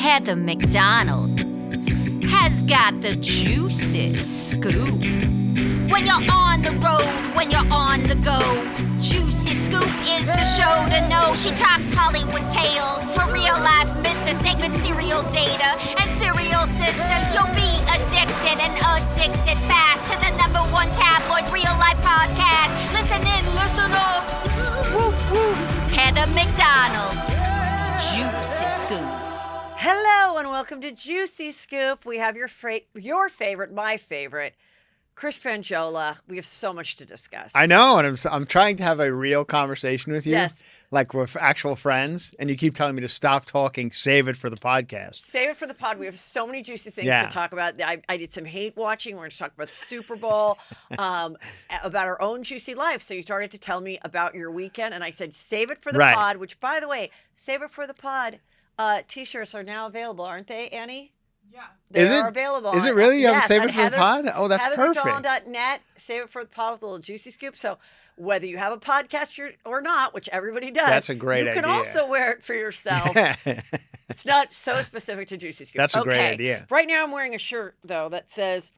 Heather McDonald has got the juiciest scoop. When you're on the road, when you're on the go, Juicy Scoop is the show to know. She talks Hollywood tales, her real life Mr. Segment serial data and serial sister. You'll be addicted and addicted fast to the #1 tabloid real life podcast. Listen in, listen up. Whoop whoop. Heather McDonald, Juicy Scoop. Hello and welcome to Juicy Scoop. We have your favorite, my favorite, Chris Franjola. We have so much to discuss. I know, and I'm trying to have a real conversation with you, yes, like we're actual friends, and you keep telling me to stop talking, save it for the podcast. Save it for the pod. We have so many juicy things to talk about. I did some hate watching. We're going to talk about the Super Bowl, about our own juicy life. So you started to tell me about your weekend, and I said, save it for the pod, which, by the way, save it for the pod. T-shirts are now available, aren't they, Annie? Yeah. They're available. Is it really? You have yes, to save it for the pod? Oh, that's perfect. HeatherMcDonald.net. Save it for the pod with a little juicy scoop. So whether you have a podcast or not, which everybody does, that's a great idea. You can also wear it for yourself. It's not so specific to Juicy Scoop. That's a great idea. Right now I'm wearing a shirt, though, that says,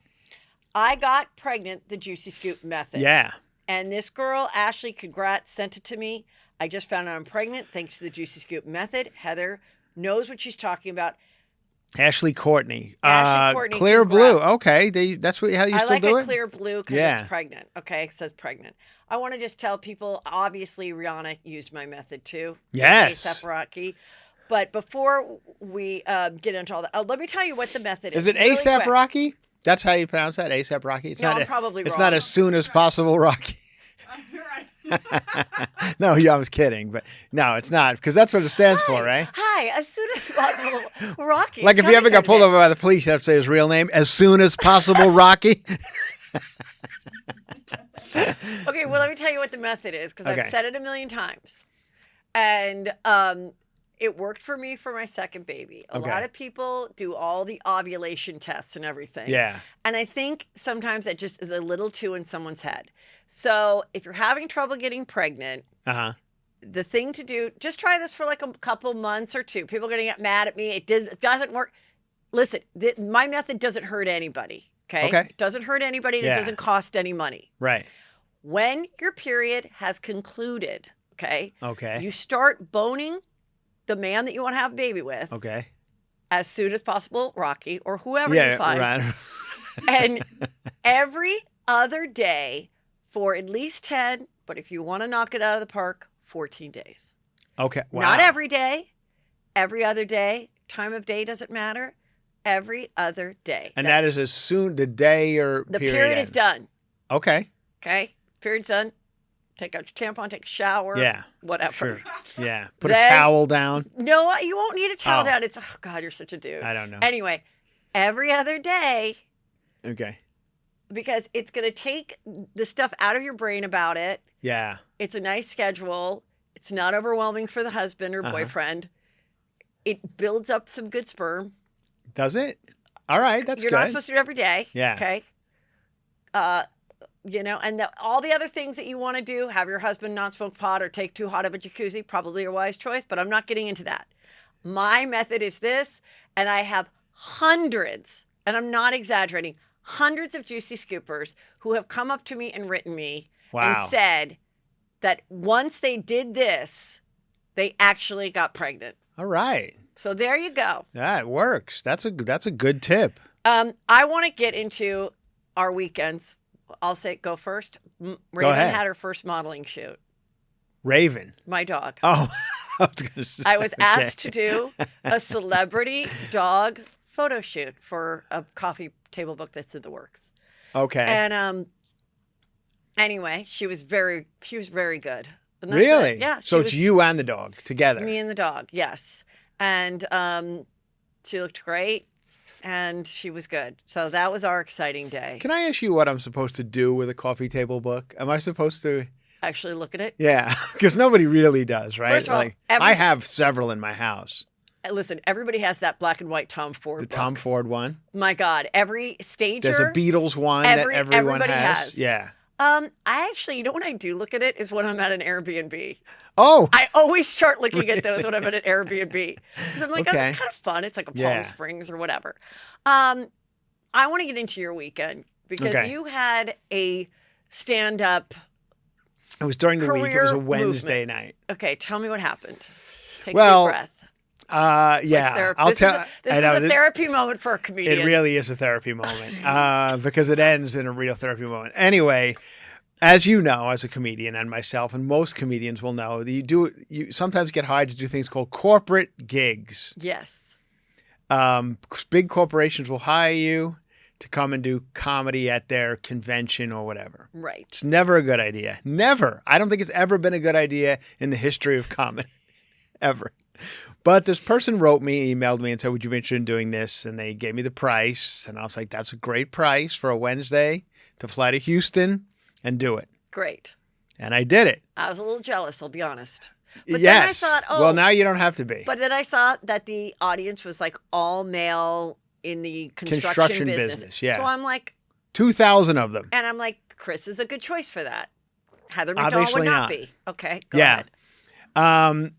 I got pregnant the Juicy Scoop method. Yeah. And this girl, Ashley, congrats, sent it to me. I just found out I'm pregnant thanks to the Juicy Scoop method. Heather knows what she's talking about. Ashley Courtney. Courtney, clear congrats. blue. Okay. That's how you still do it? I like a clear blue because it's pregnant. Okay, it says pregnant. I want to just tell people, obviously, Rihanna used my method too. Yes. A$AP Rocky. But before we get into all that, let me tell you what the method is. Is it really A$AP quick. Rocky? That's how you pronounce that? A$AP Rocky? It's I'm probably It's wrong. not as soon as possible Rocky. You're right. No, I was kidding, but no, it's not, because that's what it stands for, right? Hi, as soon as possible, Rocky. Like if you ever got pulled over by the police, you have to say his real name, as soon as possible, Rocky. Okay, well, let me tell you what the method is, because I've said it a million times. And it worked for me for my second baby. A lot of people do all the ovulation tests and everything. Yeah. And I think sometimes that just is a little too in someone's head. So if you're having trouble getting pregnant, the thing to do, just try this for like a couple months or two. People are going to get mad at me. It doesn't work. Listen, my method doesn't hurt anybody. Okay. It doesn't hurt anybody. And it doesn't cost any money. Right. When your period has concluded, okay, you start boning the man that you want to have a baby with. Okay. As soon as possible, Rocky, or whoever you find. Right. And every other day for at least 10, but if you want to knock it out of the park, 14 days. Okay. Wow. Not every day, every other day. Time of day doesn't matter. Every other day. And that is as soon the day your period is done. Okay. Okay. Period's done. Take out your tampon, take a shower. Yeah. Whatever. Sure. Yeah. Put a towel down. No, you won't need a towel down. It's, oh God, you're such a dude. I don't know. Anyway, every other day. Okay. Because it's going to take the stuff out of your brain about it. Yeah. It's a nice schedule. It's not overwhelming for the husband or boyfriend. It builds up some good sperm. Does it? All right. That's You're good. not supposed to do it every day. Yeah. Okay. And all the other things that you want to do, have your husband not smoke pot or take too hot of a jacuzzi, probably a wise choice, but I'm not getting into that. My method is this, and I have hundreds, and I'm not exaggerating, hundreds of Juicy Scoopers who have come up to me and written me and said that once they did this, they actually got pregnant. All right. So there you go. That works. That's a good tip. I want to get into our weekends. I'll say go first. Raven had her first modeling shoot. Raven? My dog. Oh, I was going to say. I was asked to do a celebrity dog photo shoot for a coffee table book that's in the works. Okay. And anyway, she was very good. And that's really? it. Yeah. So it's you and the dog together. It's me and the dog, yes. And she looked great. And she was good. So that was our exciting day. Can I ask you what I'm supposed to do with a coffee table book? Am I supposed to actually look at it? Yeah, because nobody really does, right? First of all, I have several in my house. Listen, everybody has that black and white Tom Ford book. Tom Ford one. My God, every stager. There's a Beatles one that everyone everybody has. Yeah. I actually, you know, when I do look at it is when I'm at an Airbnb. Oh, I always start looking at those when I'm at an Airbnb because I'm like, oh, Okay. it's kind of fun. It's like a Palm Yeah. Springs or whatever. I want to get into your weekend because Okay. you had a stand-up. it was during the week. It was a Career Wednesday movement. night. Okay, tell me what happened. Take Well, a deep breath. Yeah, Like I'll this tell. This I is know, a therapy moment for a comedian. It really is a therapy moment because it ends in a real therapy moment. Anyway, as you know, as a comedian and myself, and most comedians will know, that you sometimes get hired to do things called corporate gigs. Yes. Big corporations will hire you to come and do comedy at their convention or whatever. Right. It's never a good idea. Never. I don't think it's ever been a good idea in the history of comedy, ever. But this person wrote me, emailed me, and said, would you be interested in doing this? And they gave me the price. And I was like, that's a great price for a Wednesday to fly to Houston and do it. Great. And I did it. I was a little jealous, I'll be honest. But Yes. then I thought, oh. Well, now you don't have to be. But then I saw that the audience was like all male in the construction business. Yeah. So I'm like, 2,000 of them. and I'm like, Chris is a good choice for that. Heather McDonald Obviously would not not. be. Okay, go Yeah. ahead.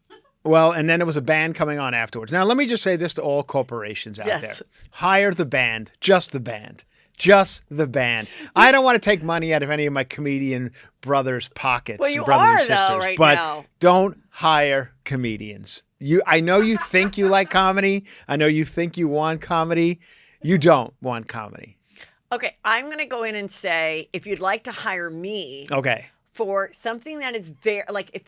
Well, and then there was a band coming on afterwards. Now, let me just say this to all corporations out Yes. there. Hire the band. Just the band. Just the band. I don't want to take money out of any of my comedian brothers' pockets. Well, you brothers are, and sisters, though, right but now. don't hire comedians. I know you think you like comedy. I know you think you want comedy. You don't want comedy. Okay, I'm going to go in and say, if you'd like to hire me Okay. for something that is very, like, if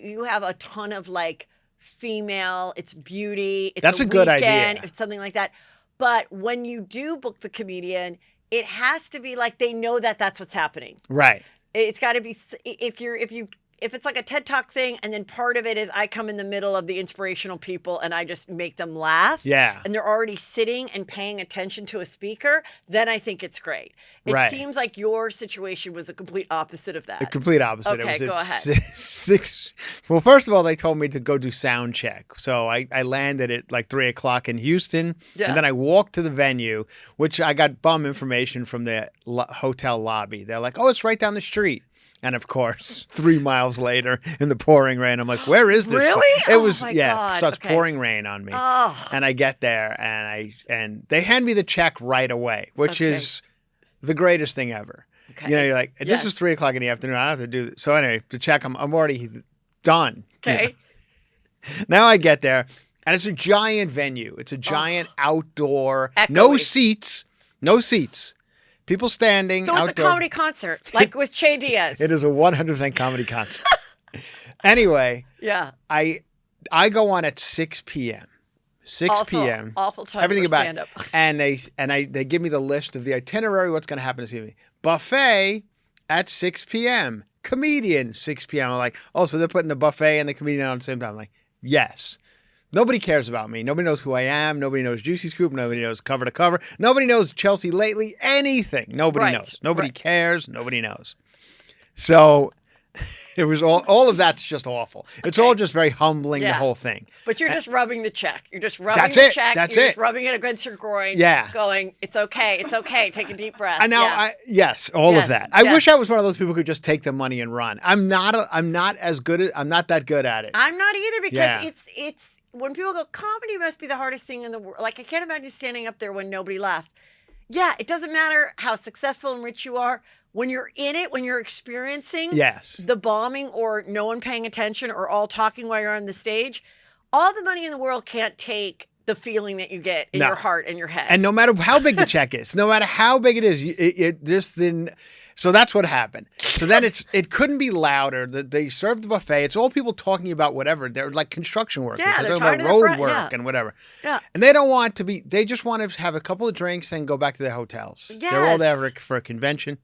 you have a ton of like female, it's beauty, it's That's a good weekend, idea. it's something like that. But when you do book the comedian, it has to be like they know that that's what's happening. Right. It's got to be if it's like a TED Talk thing, and then part of it is I come in the middle of the inspirational people and I just make them laugh. Yeah. And they're already sitting and paying attention to a speaker, then I think it's great. It Right. seems like your situation was a complete opposite of that. The complete opposite. Okay, it was go at ahead. Six. Well, first of all, they told me to go do sound check. So I landed at like 3:00 in Houston. Yeah. And then I walked to the venue, which I got bum information from the hotel lobby. They're like, oh, it's right down the street. And of course, 3 miles later in the pouring rain, I'm like, where is this? Really? It Oh was, my yeah, God. starts Okay. pouring rain on me. Oh. And I get there and they hand me the check right away, which Okay. is the greatest thing ever. Okay. You know, you're like, this Yes. is 3:00 in the afternoon. I don't have to do this. So anyway, the check, I'm already done. Okay. Now I get there, and it's a giant venue. It's a giant outdoor, no Echoey. seats, no seats. People standing So it's outdoor. a comedy concert, like with Che Diaz. It is a 100% comedy concert. Anyway, Yeah. I go on at 6 p.m. 6 Also, p.m. awful time Everything for about stand-up. it. And they give me the list of the itinerary, what's going to happen this evening. Buffet at 6 p.m. Comedian 6 p.m. I'm like, oh, so they're putting the buffet and the comedian on at the same time. I'm like, yes. Nobody cares about me. Nobody knows who I am. Nobody knows Juicy Scoop. Nobody knows Cover to Cover. Nobody knows Chelsea Lately. Anything. Nobody Right, knows. Nobody right. cares. Nobody knows. So it was all of that's just awful. It's all just very humbling, the Yeah. whole thing. But you're just rubbing the check. You're just rubbing That's the it. check. That's you're it. just rubbing it against your groin. Yeah. Going, it's okay. It's okay. Take a deep breath. And now, Yeah. yes, all Yes, of that. I yes. wish I was one of those people who could just take the money and run. I'm not that good at it. I'm not either because Yeah. it's when people go, comedy must be the hardest thing in the world. Like I can't imagine standing up there when nobody laughs. Yeah, it doesn't matter how successful and rich you are. When you're in it, when you're experiencing Yes. the bombing or no one paying attention or all talking while you're on the stage, all the money in the world can't take the feeling that you get in No. your heart and your head. And no matter how big the check is, no matter how big it is, it just then. So that's what happened. So then it couldn't be louder. They served the buffet. It's all people talking about whatever. They're like construction workers. Yeah, they're talking tired about of their road friend, work yeah. and whatever. Yeah. And they don't want to be. They just want to have a couple of drinks and go back to their hotels. They're all there Yes. for a convention.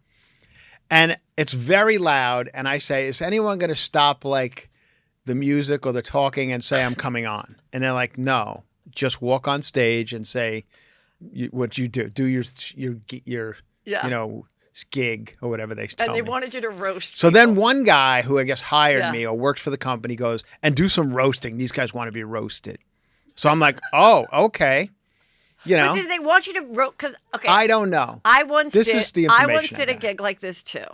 And it's very loud. And I say, is anyone going to stop like the music or the talking and say I'm coming on? And they're like, no, just walk on stage and say what you do. Do your Yeah. you know, gig or whatever they tell and they me. wanted you to roast. So then people. one guy who I guess hired Yeah. me or works for the company goes, and do some roasting. These guys want to be roasted. So I'm like, oh, okay. You But know, did they want you to roast? Because okay, I don't know. I once This did. is the I information once I did a got. gig like this too,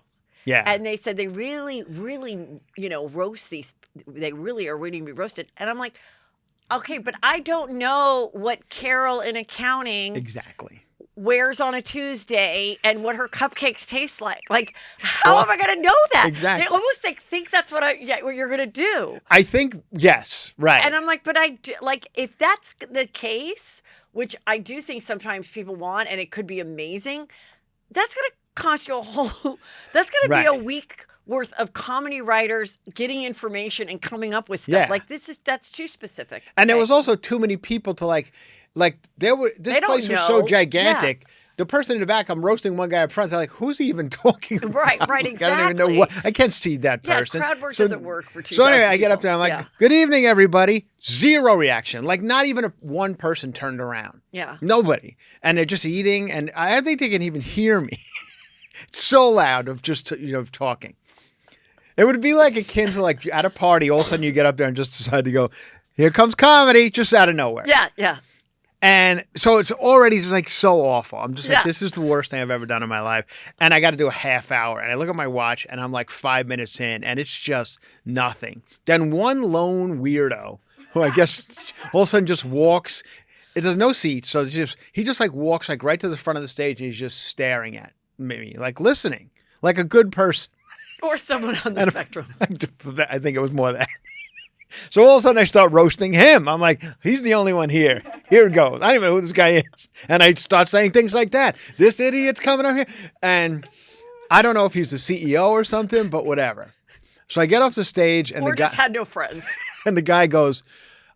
Yeah. And they said they really, really, roast these. They really are waiting to be roasted. And I'm like, okay, but I don't know what Carol in accounting Exactly. wears on a Tuesday and what her cupcakes taste like. Like, how am I going to know that? Exactly. They almost think that's what you're going to do. I think, yes, right. And I'm like, but if that's the case, which I do think sometimes people want, and it could be amazing, that's going to cost you that's going to be Right. a week worth of comedy writers getting information and coming up with stuff. Yeah. Like that's too specific. And there Okay. was also too many people to this They don't place was so know. gigantic. Yeah. The person in the back, I'm roasting one guy up front. They're like, who's he even talking about? Right, Like, exactly. I don't even know I can't see that person. Yeah, crowd work doesn't work for 2,000 So anyway, I get up there. I'm like, Yeah. good evening, everybody. Zero reaction. Like not even one person turned around. Yeah. Nobody. And they're just eating. And I don't think they can even hear me. It's so loud of just, talking. It would be like akin to like at a party, all of a sudden you get up there and just decide to go, here comes comedy, just out of nowhere. Yeah, yeah. And so it's already just like so awful. I'm just like, Yeah. this is the worst thing I've ever done in my life. And I got to do a half hour. And I look at my watch and I'm like 5 minutes in and it's just nothing. Then one lone weirdo who I guess all of a sudden just walks. There's no seats. So he just like walks like right to the front of the stage and he's just staring at me, like listening, like a good person. Or someone on the spectrum. I think it was more that. So all of a sudden I start roasting him. I'm like, he's the only one here. Here it goes. I don't even know who this guy is. And I start saying things like that. This idiot's coming up here. And I don't know if he's the CEO or something, but whatever. So I get off the stage and Or just had no friends. and the guy goes,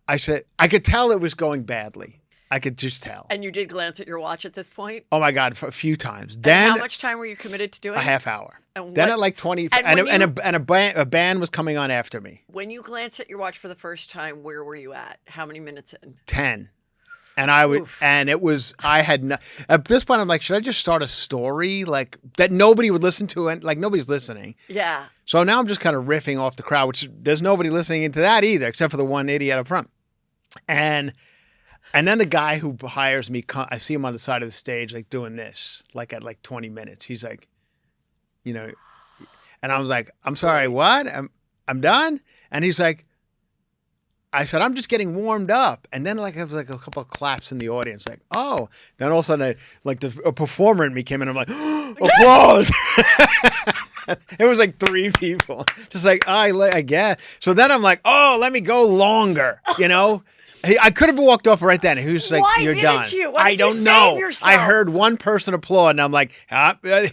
I said, I could tell it was going badly. I could just tell. And you did glance at your watch at this point? Oh my God, for a few times. And Then how much time were you committed to doing? a half hour. And Then what- at like 20, and when a band was coming on after me. When you glanced at your watch for the first time, where were you at? How many minutes in? 10. And I had no, at this point, I'm like, should I just start a story like that nobody would listen to? And like nobody's listening. Yeah. So now I'm just kind of riffing off the crowd, which there's nobody listening into that either, except for the one idiot up front. And then the guy who hires me, I see him on the side of the stage, like doing this, like at like 20 minutes. He's like, and I was like, I'm sorry, what? I'm done. And he's like, I said, I'm just getting warmed up. And then like, it was like a couple of claps in the audience, like, oh, then all of a sudden a performer in me came in. I'm like, applause. It was like 3 people, just like, I guess. So then I'm like, oh, let me go longer, I could have walked off right then. He was like, Why you're didn't done. you? Why I didn't you don't save know. yourself? I heard one person applaud, and I'm like,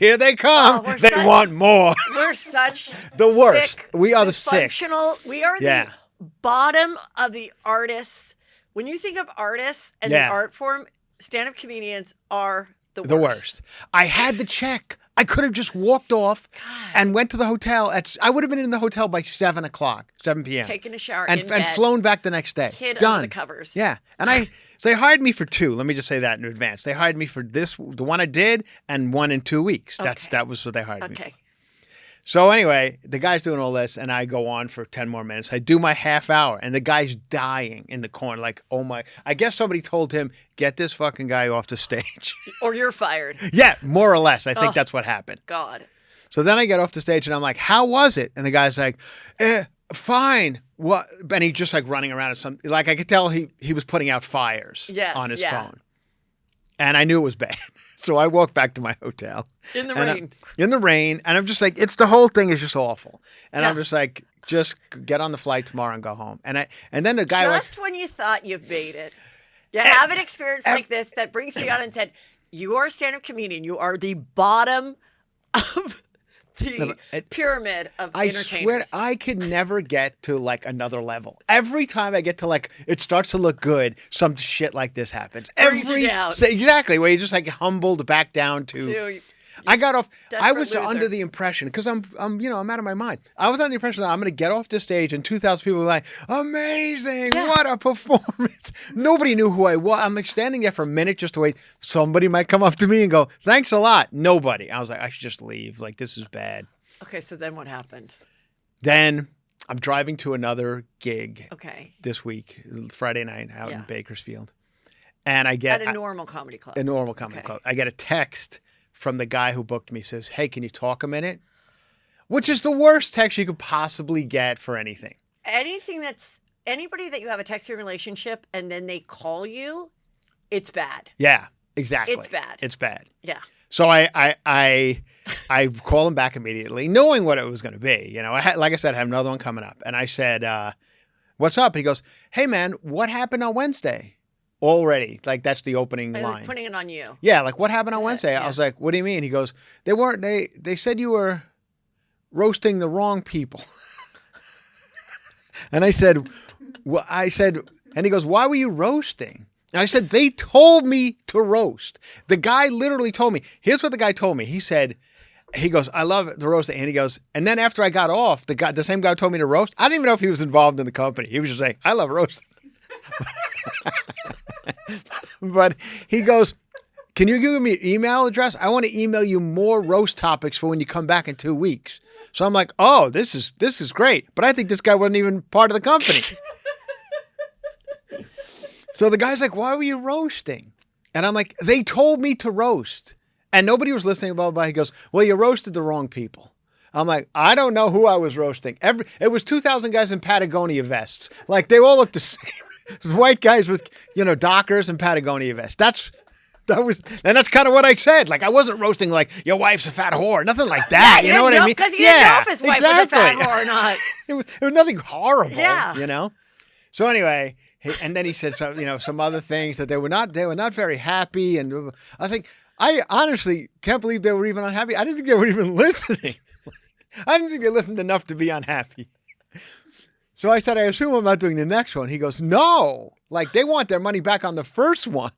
here they come. Oh, They want more. We're such The worst. sick, We are the sick. dysfunctional. We are Yeah. the bottom of the artists. When you think of artists and Yeah. the art form, stand-up comedians are the worst. The worst. I had to check. I could have just walked off and went to the hotel. I would have been in the hotel by 7 p.m. Taking a shower and in bed. flown back the next day. Kid Done. under the covers. Yeah. And so they hired me for 2. Let me just say that in advance. They hired me for the one I did, and one in 2 weeks. Okay. That was what they hired me for. Okay. So anyway, the guy's doing all this, and I go on for 10 more minutes. I do my half hour, and the guy's dying in the corner. Like, oh my! I guess somebody told him, "Get this fucking guy off the stage." Or you're fired. Yeah, more or less. I think that's what happened. God. So then I get off the stage, and I'm like, "How was it?" And the guy's like, "Fine." What? And he's just like running around at something. Like I could tell he was putting out fires on his phone, and I knew it was bad. So I walked back to my hotel. In the rain. In the rain. And I'm just like, the whole thing is just awful. And Yeah. I'm just like, just get on the flight tomorrow and go home. And then the guy Just when you thought you've made it. You have an experience like this that brings you out and said, you are a stand-up comedian. You are the bottom of the pyramid of I entertainers. swear I could never get to like another level. Every time I get to like, it starts to look good, some shit like this happens. Brings you down. Exactly, where you just like humbled back down to. Dude, I got off. I desperate was loser. under the impression because I'm out of my mind. I was under the impression that I'm going to get off the stage and 2,000 people were like, "Amazing! Yeah. What a performance!" Nobody knew who I was. I'm like standing there for a minute just to wait. Somebody might come up to me and go, "Thanks a lot." Nobody. I was like, I should just leave. Like this is bad. Okay, so then what happened? Then I'm driving to another gig Okay. this week, Friday night out in Yeah. Bakersfield, and I get At a normal comedy club. a normal comedy Okay. club. I get a text from the guy who booked me. Says, "Hey, can you talk a minute?" which is the worst text you could possibly get for anything. Anybody that you have a texting relationship and then they call you, it's bad. Yeah, exactly. It's bad. It's bad. Yeah. So I call him back immediately, knowing what it was going to be. You know, like I said, I have another one coming up. And I said, what's up? He goes, hey, man, what happened on Wednesday? Already. Like, that's the opening line. Like putting it on you. Yeah, like, what happened on Wednesday? Yeah. I was like, what do you mean? He goes, they said you were roasting the wrong people. And I said, and he goes, why were you roasting? And I said, they told me to roast. The guy literally told me. Here's what the guy told me. He goes, I love the roasting. And he goes, and then after I got off, the same guy told me to roast. I didn't even know if he was involved in the company. He was just saying, I love roasting. But he goes, can you give me an email address? I want to email you more roast topics for when you come back in 2 weeks. So I'm like, oh, this is great. But I think this guy wasn't even part of the company. So the guy's like, why were you roasting? And I'm like, they told me to roast. And nobody was listening, blah, blah, blah. He goes, well, you roasted the wrong people. I'm like, I don't know who I was roasting. It was 2,000 guys in Patagonia vests. Like, they all looked the same. It was white guys with, Dockers and Patagonia vests. And that's kind of what I said. Like, I wasn't roasting like, your wife's a fat whore. Nothing like that. Yeah, you know what I mean? Because you didn't know if his wife was a fat whore or not. It was nothing horrible, Yeah. So anyway, and then he said some other things that they were not very happy. And I was like, I honestly can't believe they were even unhappy. I didn't think they were even listening. I didn't think they listened enough to be unhappy. So I said, I assume I'm not doing the next one. He goes, no, like they want their money back on the first one.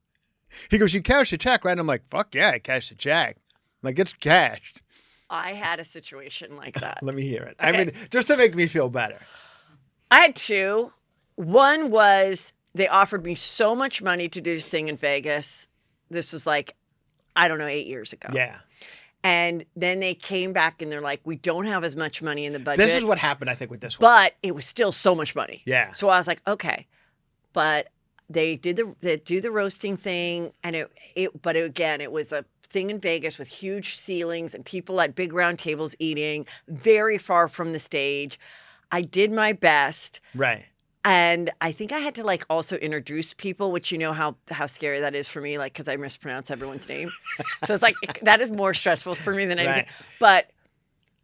He goes, you cashed the check, right? And I'm like, fuck yeah, I cashed the check. I'm like, it's cashed. I had a situation like that. Let me hear it. Okay. I mean, just to make me feel better. I had two. One was they offered me so much money to do this thing in Vegas. This was like, I don't know, 8 years ago. Yeah. And then they came back and they're like, we don't have as much money in the budget. This is what happened, I think, with this one. But it was still so much money. Yeah. So I was like, okay. But they do the roasting thing, and it was a thing in Vegas with huge ceilings and people at big round tables eating, very far from the stage. I did my best. Right. And I think I had to like also introduce people, which you know how scary that is for me, like because I mispronounce everyone's name. So it's like that is more stressful for me than anything. Right.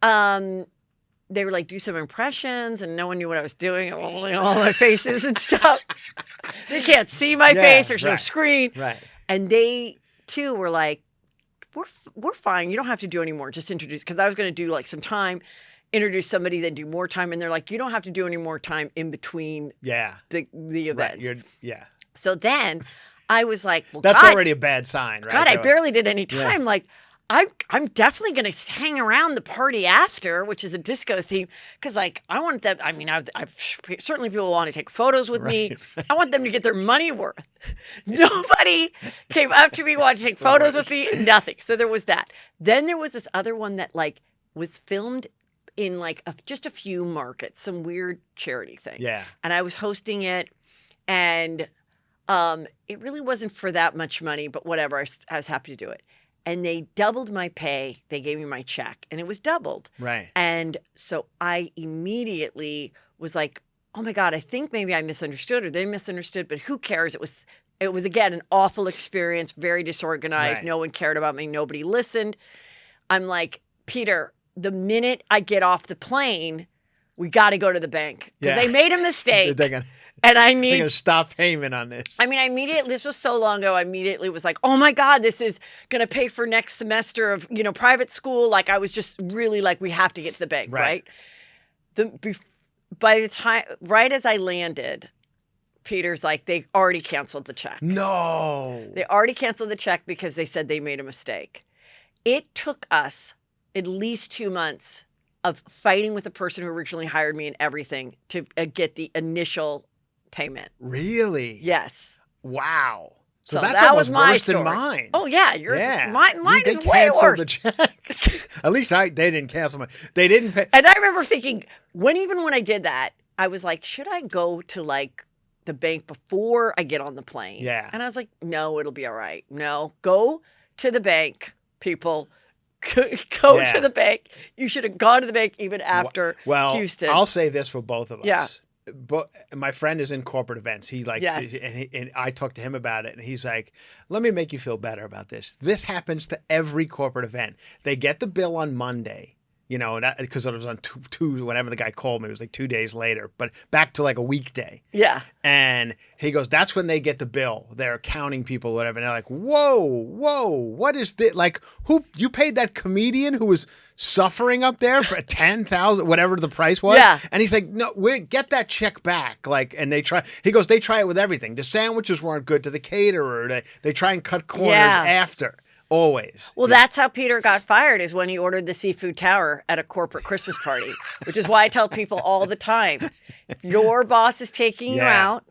But they were like, do some impressions, and no one knew what I was doing, rolling all my faces and stuff. They can't see my face. There's no screen. Right. And they too were like, we're fine. You don't have to do any more. Just introduce, because I was going to do like some time. Introduce somebody, then do more time, and they're like, you don't have to do any more time in between the events. Right. So then I was like, well, that's God, already a bad sign, right? God, I barely did any time. Yeah. Like, I'm definitely going to hang around the party after, which is a disco theme, because like I want them. I mean, I've certainly people want to take photos with me. I want them to get their money worth. Nobody came up to me wanting to take photos with me. Nothing. So there was that. Then there was this other one that like was filmed in like just a few markets, some weird charity thing. Yeah. And I was hosting it, and it really wasn't for that much money, but whatever. I was happy to do it. And they doubled my pay. They gave me my check, and it was doubled. Right. And so I immediately was like, oh my God, I think maybe I misunderstood or they misunderstood, but who cares? It was again, an awful experience, very disorganized. Right. No one cared about me. Nobody listened. I'm like, Peter, the minute I get off the plane, we got to go to the bank because they made a mistake. And they're going to stop payment on this. I mean, this was so long ago. I immediately was like, oh my God, this is going to pay for next semester of, private school. Like I was just really like, we have to get to the bank, right? By the time, right as I landed, Peter's like, they already canceled the check. No. They already canceled the check because they said they made a mistake. It took us at least 2 months of fighting with the person who originally hired me and everything to get the initial payment. Really? Yes. Wow. So that that's almost was my worse story. than mine. Oh yeah, yours is mine They is way worse. The check. At least they didn't cancel my. They didn't pay. And I remember thinking when I did that, I was like, should I go to like the bank before I get on the plane? Yeah. And I was like, no, it'll be all right. No, go to the bank, people. go Yeah. to the bank. You should have gone to the bank even after Houston. I'll say this for both of us. Yeah. But my friend is in corporate events. He Yes. and I talked to him about it, and he's like, "Let me make you feel better about this. This happens to every corporate event. They get the bill on Monday, because it was on two. Whenever the guy called me, it was like 2 days later, but back to like a weekday. Yeah. And he goes, that's when they get the bill. They're counting people, whatever. And they're like, whoa, what is this? Like, who you paid that comedian who was suffering up there for 10,000, whatever the price was? Yeah. And he's like, no, get that check back. Like, and they try it with everything. The sandwiches weren't good to the caterer. They try and cut corners after. Always. Well, that's how Peter got fired, is when he ordered the seafood tower at a corporate Christmas party, which is why I tell people all the time, if your boss is taking you out,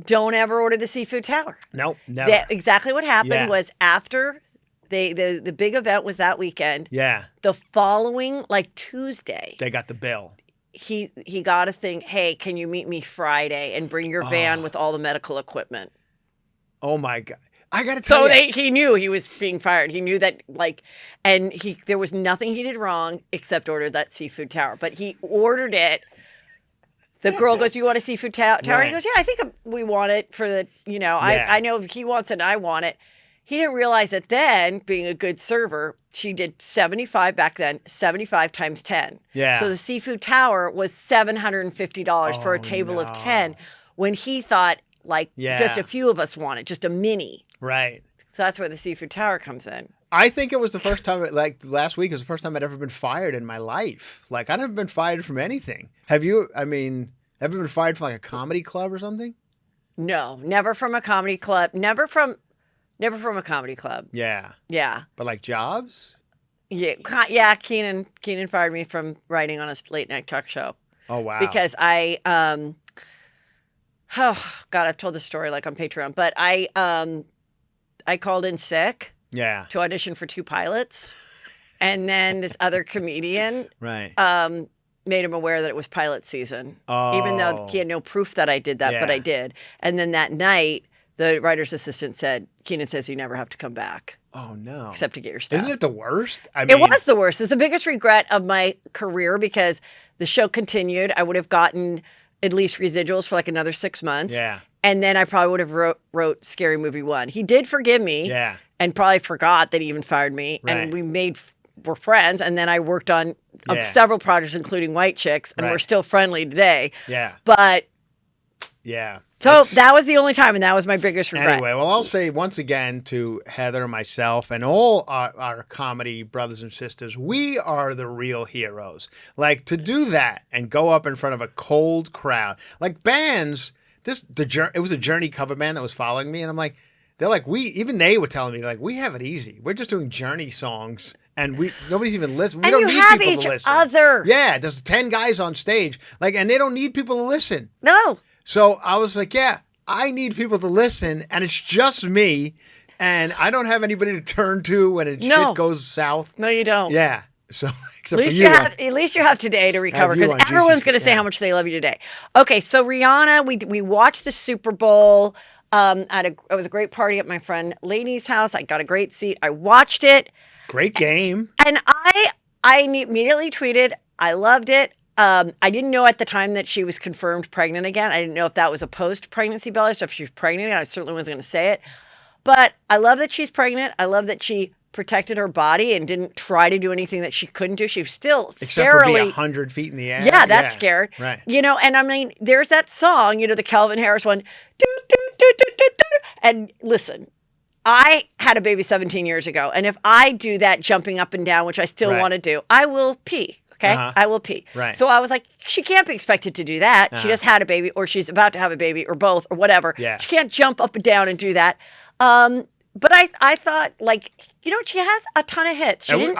don't ever order the seafood tower. Nope, never. Exactly what happened was after the big event was that weekend. Yeah. The following, like Tuesday, They got the bill. he got a thing, hey, can you meet me Friday and bring your van with all the medical equipment? Oh, my God. I got to tell you. He knew he was being fired. He knew that, and there was nothing he did wrong except order that seafood tower. But he ordered it. The girl goes, "Do you want a seafood tower?" Right. He goes, "Yeah, I think we want it for the, I know he wants it and I want it." He didn't realize that then, being a good server, she did 75 back then, 75 times 10. Yeah. So the seafood tower was $750 for a table of 10 when he thought, just a few of us want it, just a mini. Right. So that's where the seafood tower comes in. I think it was the first time, last week was the first time I'd ever been fired in my life. Like, I've never been fired from anything. Have you? I mean, have you been fired from like a comedy club or something? No, never from a comedy club. Never from a comedy club. Yeah. Yeah. But like jobs? Yeah. Keenan fired me from writing on a late night talk show. Oh, wow. Because oh God, I've told this story like on Patreon, but I called in sick. Yeah. To audition for 2 pilots, and then this other comedian Right. made him aware that it was pilot season, Oh. even though he had no proof that I did that, but Yeah. I did. And then that night, the writer's assistant said, "Keenan says you never have to come back Oh, no. except to get your stuff." Isn't it the worst? I It was the worst. It's the biggest regret of my career because the show continued. I would have gotten at least residuals for like another 6 months. Yeah. And then I probably would have wrote Scary Movie 1. He did forgive me. Yeah. And probably forgot that he even fired me. Right. And we're friends. And then I worked on several projects, including White Chicks, and we're still friendly today. Yeah. But Yeah. so that was the only time, and that was my biggest regret. Anyway, well, I'll say once again to Heather, myself, and all our comedy brothers and sisters, we are the real heroes. Like, to do that and go up in front of a cold crowd, like bands. It was a Journey cover band that was following me, and I'm like, they're like, they were telling me, like, we have it easy. We're just doing Journey songs, and nobody's even listening. We don't need people to listen. Other. Yeah, there's 10 guys on stage, and they don't need people to listen. No. So I was like, yeah, I need people to listen, and it's just me, and I don't have anybody to turn to when shit goes south. No, you don't. Yeah. So at least you have today to recover, because everyone's going to say how much they love you today. Okay, so Rihanna, we watched the Super Bowl. It was a great party at my friend Lainey's house. I got a great seat. I watched it. Great game. And I immediately tweeted, I loved it. I didn't know at the time that she was confirmed pregnant again. I didn't know if that was a post-pregnancy belly, so if she was pregnant, I certainly wasn't going to say it. But I love that she's pregnant. I love that she protected her body and didn't try to do anything that she couldn't do. She was still Except for being 100 feet in the air. Yeah, that's scared. Right. And I mean, there's that song, the Calvin Harris one. Do, do, do, do, do, do. And listen, I had a baby 17 years ago. And if I do that jumping up and down, which I still want to do, I will pee. Okay. I will pee. Right. So I was like, she can't be expected to do that. She just had a baby, or she's about to have a baby, or both, or whatever. Yeah. She can't jump up and down and do that. But I thought, she has a ton of hits. She didn't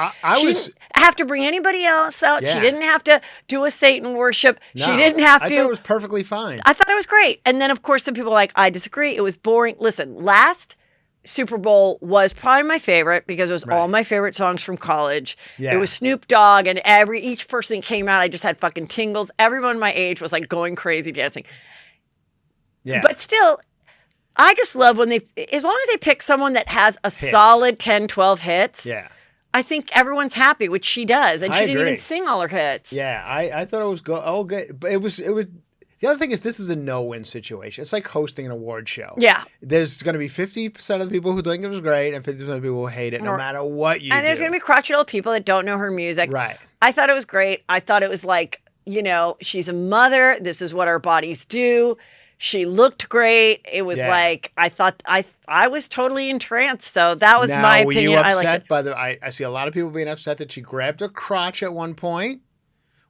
have to bring anybody else out. Yeah. She didn't have to do a Satan worship. No, she didn't have to. I thought it was perfectly fine. I thought it was great. And then, of course, the people are like, I disagree. It was boring. Listen, last Super Bowl was probably my favorite because it was all my favorite songs from college. Yeah. It was Snoop Dogg, and each person that came out, I just had fucking tingles. Everyone my age was like going crazy dancing. Yeah. But still, I just love when as long as they pick someone that has a solid 10, 12 hits. Yeah. I think everyone's happy, which she does, and I she didn't agree. even sing all her hits. Yeah, I thought it was all good, but it was. The other thing is, this is a no-win situation. It's like hosting an award show. Yeah. There's going to be 50% of the people who think it was great, and 50% of the people who hate it, no matter what you do. And there's going to be crotchety old people that don't know her music. Right. I thought it was great. I thought it was like, she's a mother. This is what our bodies do. She looked great. It was like, I thought I was totally entranced. So that was my opinion. Were you upset I liked it. by the? I see a lot of people being upset that she grabbed her crotch at one point,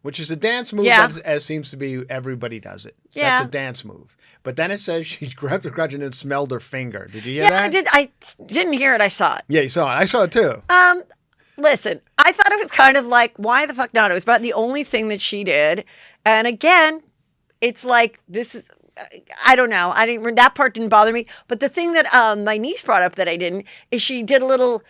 which is a dance move. Yeah. As seems to be everybody does it. Yeah. That's a dance move. But then it says she grabbed her crotch and then smelled her finger. Did you hear that? I didn't hear it. I saw it. Yeah, you saw it. I saw it too. Listen, I thought it was kind of like, why the fuck not? It was about the only thing that she did. And again, it's like, this is, I don't know. That part didn't bother me. But the thing that my niece brought up that I didn't is she did a little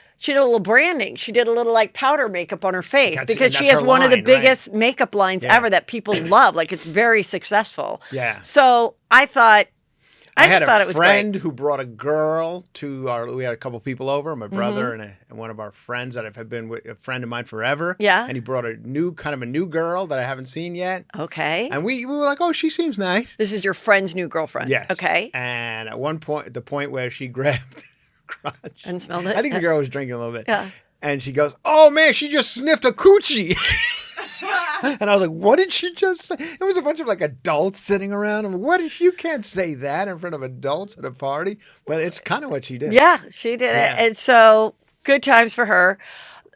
branding. She did a little like powder makeup on her face because she has one of the biggest makeup lines ever that people love. Like, it's very successful. Yeah. So I thought, I just thought it was great. I had a friend great. who brought a girl to we had a couple people over, my brother and one of our friends that have been with a friend of mine forever. Yeah. And he brought a new girl that I haven't seen yet. Okay. And we were like, oh, she seems nice. This is your friend's new girlfriend. Yes. Okay. And at one point, the point where she grabbed her crotch. And smelled it? I think the girl was drinking a little bit. Yeah. And she goes, oh man, she just sniffed a coochie. And I was like, what did she just say? It was a bunch of like adults sitting around. I'm like, you can't say that in front of adults at a party. But it's kind of what she did. Yeah, she did it. And so good times for her.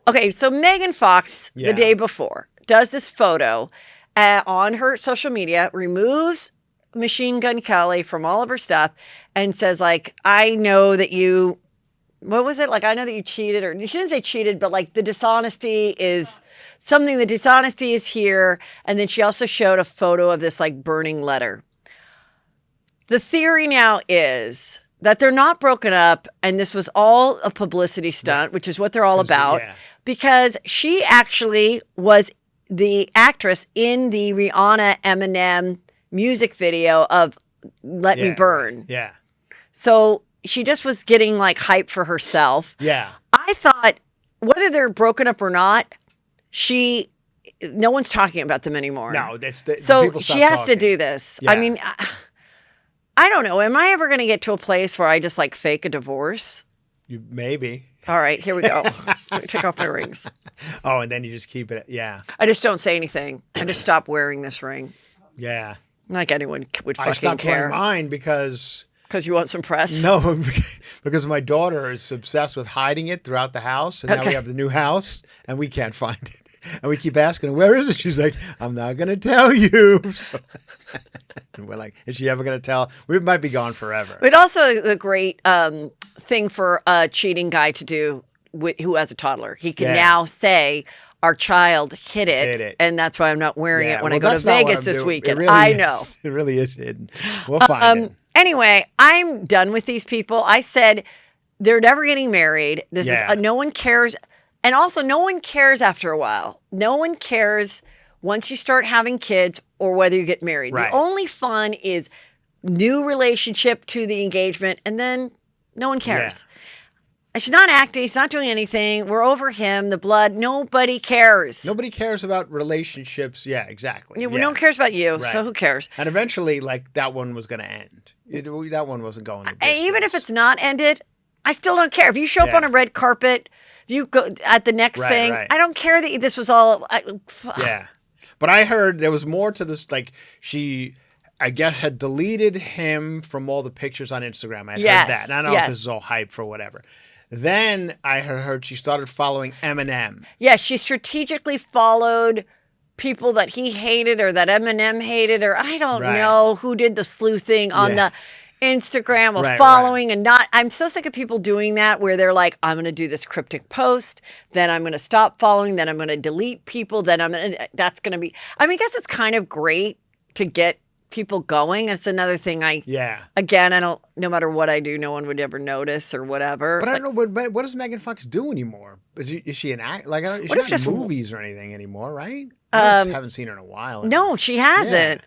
Okay, so Megan Fox, the day before, does this photo on her social media, removes Machine Gun Kelly from all of her stuff and says, like, I know that you, what was it? Like, I know that you cheated, or she didn't say cheated, but like the dishonesty is something, the dishonesty is here. And then she also showed a photo of this like burning letter. The theory now is that they're not broken up and this was all a publicity stunt, which is what they're all about, because she actually was the actress in the Rihanna Eminem music video of Let Me Burn. Yeah. So she just was getting like hype for herself. Yeah. I thought whether they're broken up or not, no one's talking about them anymore. No, so she has to do this. Yeah. I mean, I don't know. Am I ever going to get to a place where I just like fake a divorce? Maybe. All right, here we go. Let me take off my rings. Oh, and then you just keep it. Yeah. I just don't say anything. I just stop wearing this ring. Yeah. Like anyone would fucking I stopped care. wearing mine because you want some press? No, because my daughter is obsessed with hiding it throughout the house. And now we have the new house and we can't find it. And we keep asking her, where is it? She's like, I'm not going to tell you. And we're like, is she ever going to tell? We might be gone forever. But also a great thing for a cheating guy to do who has a toddler. He can now say, our child hid it, and that's why I'm not wearing it when I go to Vegas this weekend. I know. It really is hidden. We'll find it. Anyway, I'm done with these people. I said they're never getting married. This is no one cares. And also, no one cares after a while. No one cares once you start having kids or whether you get married. Right. The only fun is new relationship to the engagement, and then no one cares. Yeah. She's not acting. He's not doing anything. We're over him, the blood. Nobody cares. Nobody cares about relationships. Yeah, exactly. No one cares about you, so who cares? And eventually, like, that one was going to end. That one wasn't going to distance. Even if it's not ended, I still don't care. If you show up on a red carpet, if you go at the next thing, I don't care that this was all. Yeah. But I heard there was more to this. Like, she, I guess, had deleted him from all the pictures on Instagram. I heard that. And I don't know if this is all hype for whatever. Then I heard she started following Eminem. Yeah, she strategically followed people that he hated or that Eminem hated, or I don't know who did the sleuthing on the Instagram of following and not. I'm so sick of people doing that where they're like, I'm going to do this cryptic post, then I'm going to stop following, then I'm going to delete people, then that's going to be. I mean, I guess it's kind of great to get people going. It's another thing again, I don't, no matter what I do, no one would ever notice or whatever. But I don't know, what does Megan Fox do anymore? Is she an act? Like, she's not in movies or anything anymore, right? I haven't seen her in a while. No, she hasn't.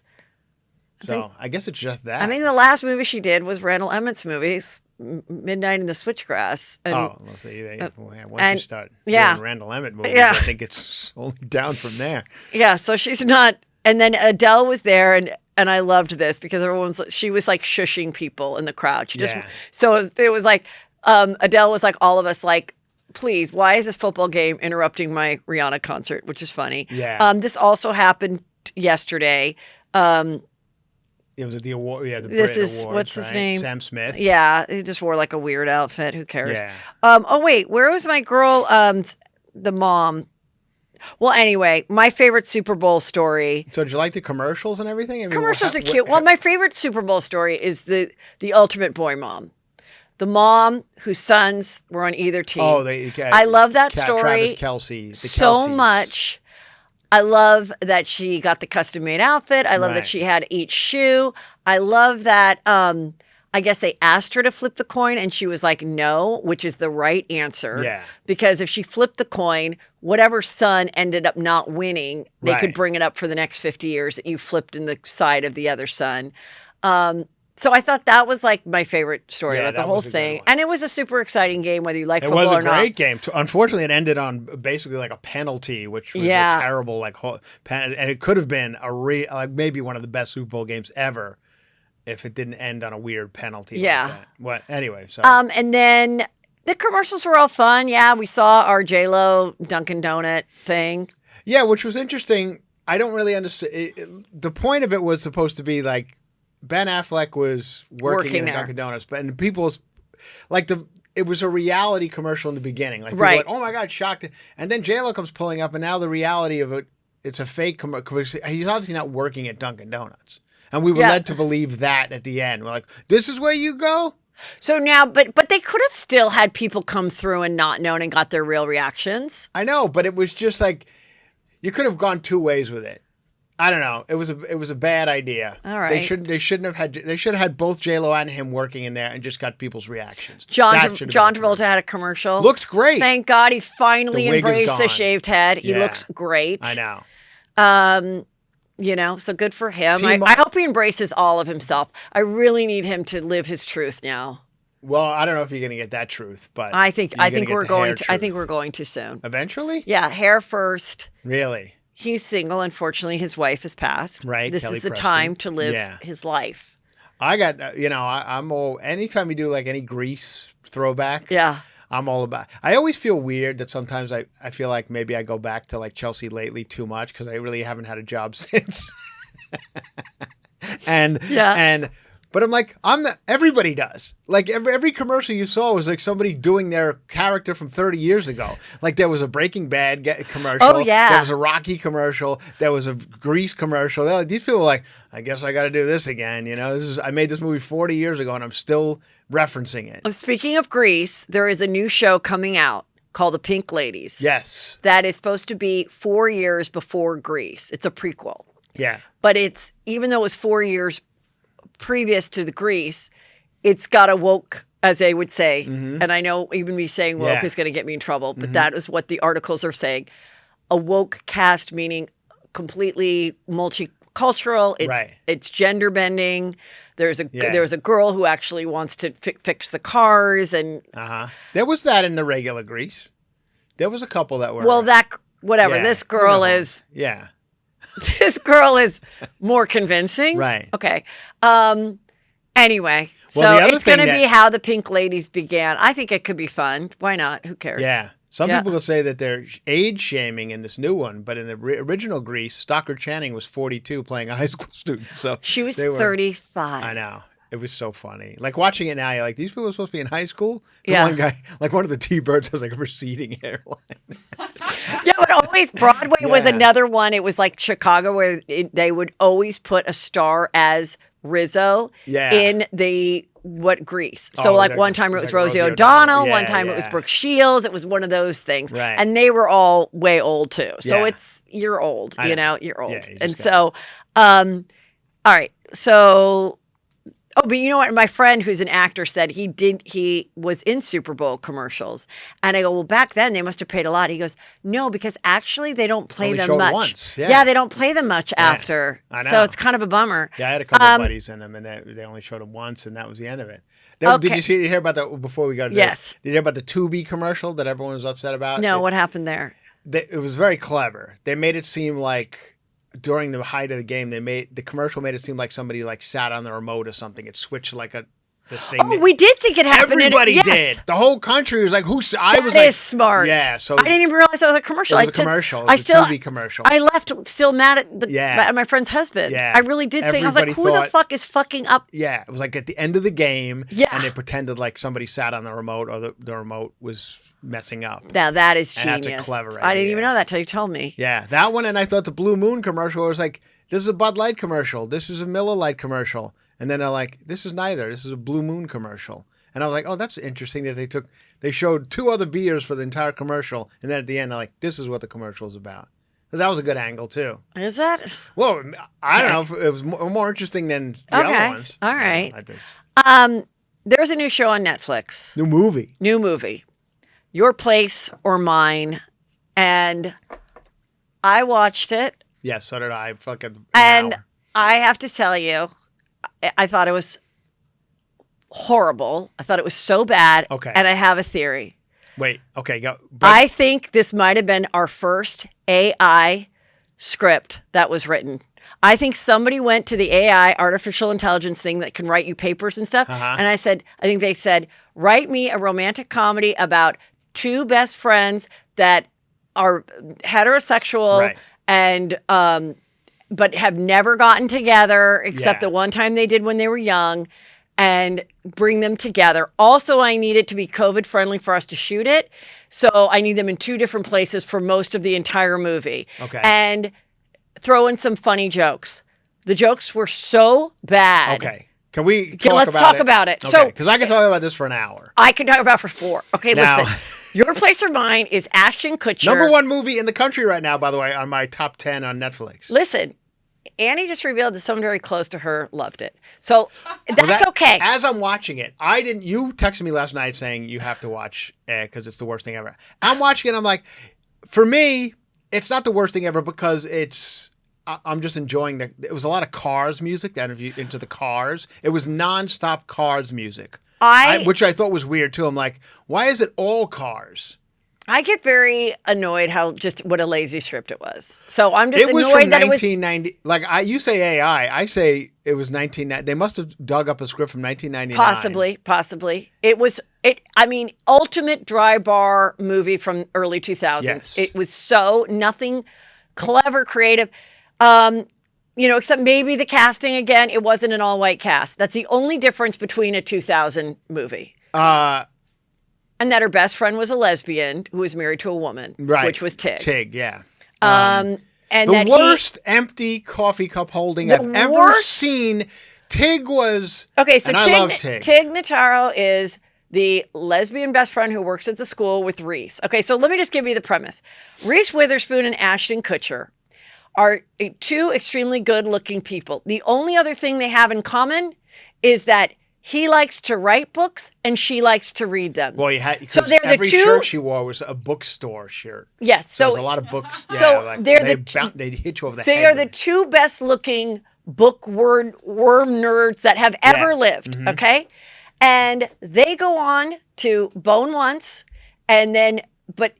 So I guess it's just that. I think the last movie she did was Randall Emmett's movies. Midnight in the Switchgrass. And, We'll see. Once and- you start yeah. doing Randall Emmett movies, Yeah. I think it's only down from there. Yeah, so she's not. And then Adele was there, and I loved this because she was like shushing people in the crowd. She just Yeah. so it was like Adele was like all of us like, please, why is this football game interrupting my Rihanna concert? Which is funny. Yeah. This also happened yesterday. It was at the award. Yeah, the This Brit is- Awards, what's his right? name? Sam Smith. Yeah, he just wore like a weird outfit. Who cares? Yeah. Oh wait, where was my girl? The mom. Well, anyway, my favorite Super Bowl story. So did you like the commercials and everything? I mean, Commercials are cute. Well, my favorite Super Bowl story is the ultimate boy mom. The mom whose sons were on either team. I love that story Travis Kelce. so Kelces. much. I love that she got the custom made outfit. I love that Right. she had each shoe. I love that I guess they asked her to flip the coin and she was like, no, which is the right answer. Yeah. Because if she flipped the coin, whatever son ended up not winning, they could Right. bring it up for the next 50 years that you flipped in the side of the other son. So I thought that was like my favorite story Yeah, about the that whole was a good thing. one. And it was a super exciting game, whether you like It football was a or not. great game. Unfortunately, it ended on basically like a penalty, which was Yeah. a terrible and it could have been like maybe one of the best Super Bowl games ever if it didn't end on a weird penalty. Yeah. Like that. What? Anyway, so And then the commercials were all fun. Yeah, we saw our J-Lo Dunkin' Donut thing. yeah, which was interesting. I don't really understand. The point of it was supposed to be like Ben Affleck was working in there. Dunkin' Donuts, but and people's like it was a reality commercial in the beginning. Like people Right. were like, oh my god, shocked, and then J-Lo comes pulling up, and now the reality of it, it's a fake commercial. He's obviously not working at Dunkin' Donuts, and we were Yeah. led to believe that at the end. We're like, this is where you go. So now, but they could have still had people come through and not known and got their real reactions. I know, but it was just like you could have gone two ways with it. I don't know. It was a bad idea. All right. They should have had both J-Lo and him working in there and just got people's reactions. John That should have Travolta been the had a commercial. Looked great. Thank God he finally The wig is embraced the gone. shaved head. He Yeah. looks great. I know. So good for him. Team- I hope he embraces all of himself. I really need him to live his truth now. Well, I don't know if you're going to get that truth, but I think you're gonna get we're the going hair to. I think truth. we're going to soon. Eventually? Yeah, hair first. Really? He's single. Unfortunately, his wife has passed. Right, This Kelly is the Preston. time to live Yeah. his life. I got, I'm all, anytime you do like any Grease throwback, Yeah. I'm all about. I always feel weird that sometimes I feel like maybe I go back to like Chelsea Lately too much because I really haven't had a job since. But I'm like, everybody does. Like every commercial you saw was like somebody doing their character from 30 years ago. Like there was a Breaking Bad commercial. Oh, yeah. There was a Rocky commercial. There was a Grease commercial. They're like, these people are like, I guess I got to do this again. I made this movie 40 years ago and I'm still referencing it. Speaking of Grease, there is a new show coming out called The Pink Ladies. Yes. That is supposed to be 4 years before Grease. It's a prequel. Yeah. But even though it was 4 years previous to the Grease, it's got a woke, as they would say. And I know even me saying woke Yeah. is going to get me in trouble, but that is what the articles are saying. A woke cast, meaning completely multicultural. It's gender bending. There's a girl who actually wants to fix the cars, and There was that in the regular Grease. There was a couple that were. whatever. Yeah, This girl one of them. is. Yeah. This girl is more convincing. Right. Okay. Anyway, Well, so the other it's going to thing be how the Pink Ladies began. I think it could be fun. Why not? Who cares? Yeah. Some Yeah. people will say that they're age shaming in this new one, but in the original Grease, Stockard Channing was 42 playing a high school student. So She was they were- 35. I know. It was so funny. Like watching it now, you're like, these people are supposed to be in high school? The Yeah. one guy, like one of the T-Birds has like a receding hairline. Yeah, but always Broadway was Yeah. another one. It was like Chicago where they would always put a star as Rizzo Yeah. in Grease. So Oh, like like- one time it was like Rosie Rosie O'Donnell, O'Donnell. one Yeah, time it was yeah. Brooke Shields. It was one of those things. Right. And they were all way old too. So Yeah. you're old, I know. you're old. Yeah, you just and got so, all right. So, Oh, but you know what? My friend who's an actor said he was in Super Bowl commercials. And I go, well, back then they must have paid a lot. He goes, no, because actually they don't play Only them showed much. once, Yeah, they don't play them much after. I know. So it's kind of a bummer. Yeah, I had a couple of buddies in them, and they only showed them once, and that was the end of it. Okay. Did you hear about that before we got to this? Yes. Did you hear about the Tubi commercial that everyone was upset about? No, what happened there? It was very clever. They made it seem like during the height of the game, the commercial made it seem like somebody like sat on the remote or something. It switched like the thing. Oh, we did think it happened. Everybody yes. did. The whole country was like, That is smart. Yeah. So I didn't even realize that was a commercial. It was a commercial. It was a Tubi commercial. I left still mad at at my friend's husband. Yeah. I really did think. I was like, who the fuck is fucking up? Yeah. It was like at the end of the game. Yeah. And they pretended like somebody sat on the remote or the remote was messing up. Now that is genius. And that's a clever idea. I didn't even know that till you told me. Yeah. That one. And I thought the Blue Moon commercial was like, this is a Bud Light commercial. This is a Miller Lite commercial. And then they're like, this is neither. This is a Blue Moon commercial. And I was like, oh, that's interesting that they showed two other beers for the entire commercial. And then at the end, they're like, this is what the commercial is about. That was a good angle, too. Is that? Well, I don't know. It was more interesting than the other ones. All right. I think. There's a new show on Netflix. New movie. Your Place or Mine. And I watched it. Yeah, so did I. For like an and hour. I have to tell you, I thought it was horrible. I thought it was so bad. Okay. And I have a theory. Wait. Okay. Go. I think this might have been our first AI script that was written. I think somebody went to the AI, artificial intelligence thing that can write you papers and stuff. And I think they said, write me a romantic comedy about two best friends that are heterosexual Right. and but have never gotten together except the one time they did when they were young, and bring them together. Also, I need it to be COVID friendly for us to shoot it. So I need them in two different places for most of the entire movie. Okay. And throw in some funny jokes. The jokes were so bad. Okay. Can we Let's talk about it. Okay. So, Because I can talk about this for an hour. I could talk about it for 4. Okay, Now- listen. Your Place or Mine is Ashton Kutcher. Number 1 movie in the country right now, by the way, on my top 10 on Netflix. Listen, Annie just revealed that someone very close to her loved it. So that's okay. As I'm watching it, you texted me last night saying you have to watch it because it's the worst thing ever. I'm watching it, I'm like, for me, it's not the worst thing ever because I'm just enjoying it was a lot of Cars music, into the Cars. It was nonstop Cars music. Which I thought was weird too. I'm like, why is it all Cars? I get very annoyed what a lazy script it was. So I'm just It was annoyed from that 1990. You say AI, I say it was 1990. They must have dug up a script from 1999. Possibly. I mean, ultimate dry bar movie from early 2000s. Yes. It was nothing clever, creative. Except maybe the casting again, it wasn't an all-white cast. That's the only difference between a 2000 movie. And that her best friend was a lesbian who was married to a woman, right? Which was Tig. Tig, yeah. And the worst empty coffee cup holding I've ever seen. Tig was okay. So and I love Tig. Tig Notaro is the lesbian best friend who works at the school with Reese. Okay, so let me just give you the premise. Reese Witherspoon and Ashton Kutcher are two extremely good-looking people. The only other thing they have in common is that he likes to write books and she likes to read them. Well, every shirt she wore was a bookstore shirt. Yes. So there's a lot of books. Yeah, so they'd hit you over the head. They are the two best-looking bookworm nerds that have ever lived, okay? And they go on to bone once, but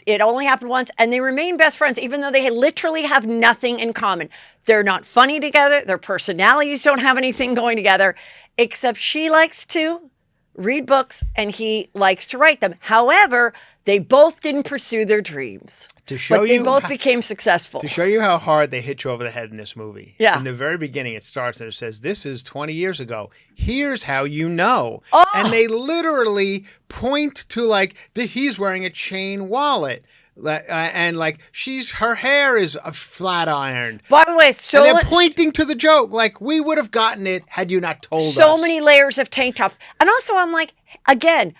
it only happened once, and they remain best friends, even though they literally have nothing in common. They're not funny together. Their personalities don't have anything going together, except she likes to read books and he likes to write them. However, they both didn't pursue their dreams. They both became successful. To show you how hard they hit you over the head in this movie. Yeah. In the very beginning, it starts and it says, this is 20 years ago. Here's how you know. Oh. And they literally point to he's wearing a chain wallet. And her hair is flat ironed. By the way, and they're pointing to the joke. We would have gotten it had you not told us. So many layers of tank tops. And also I'm like, again,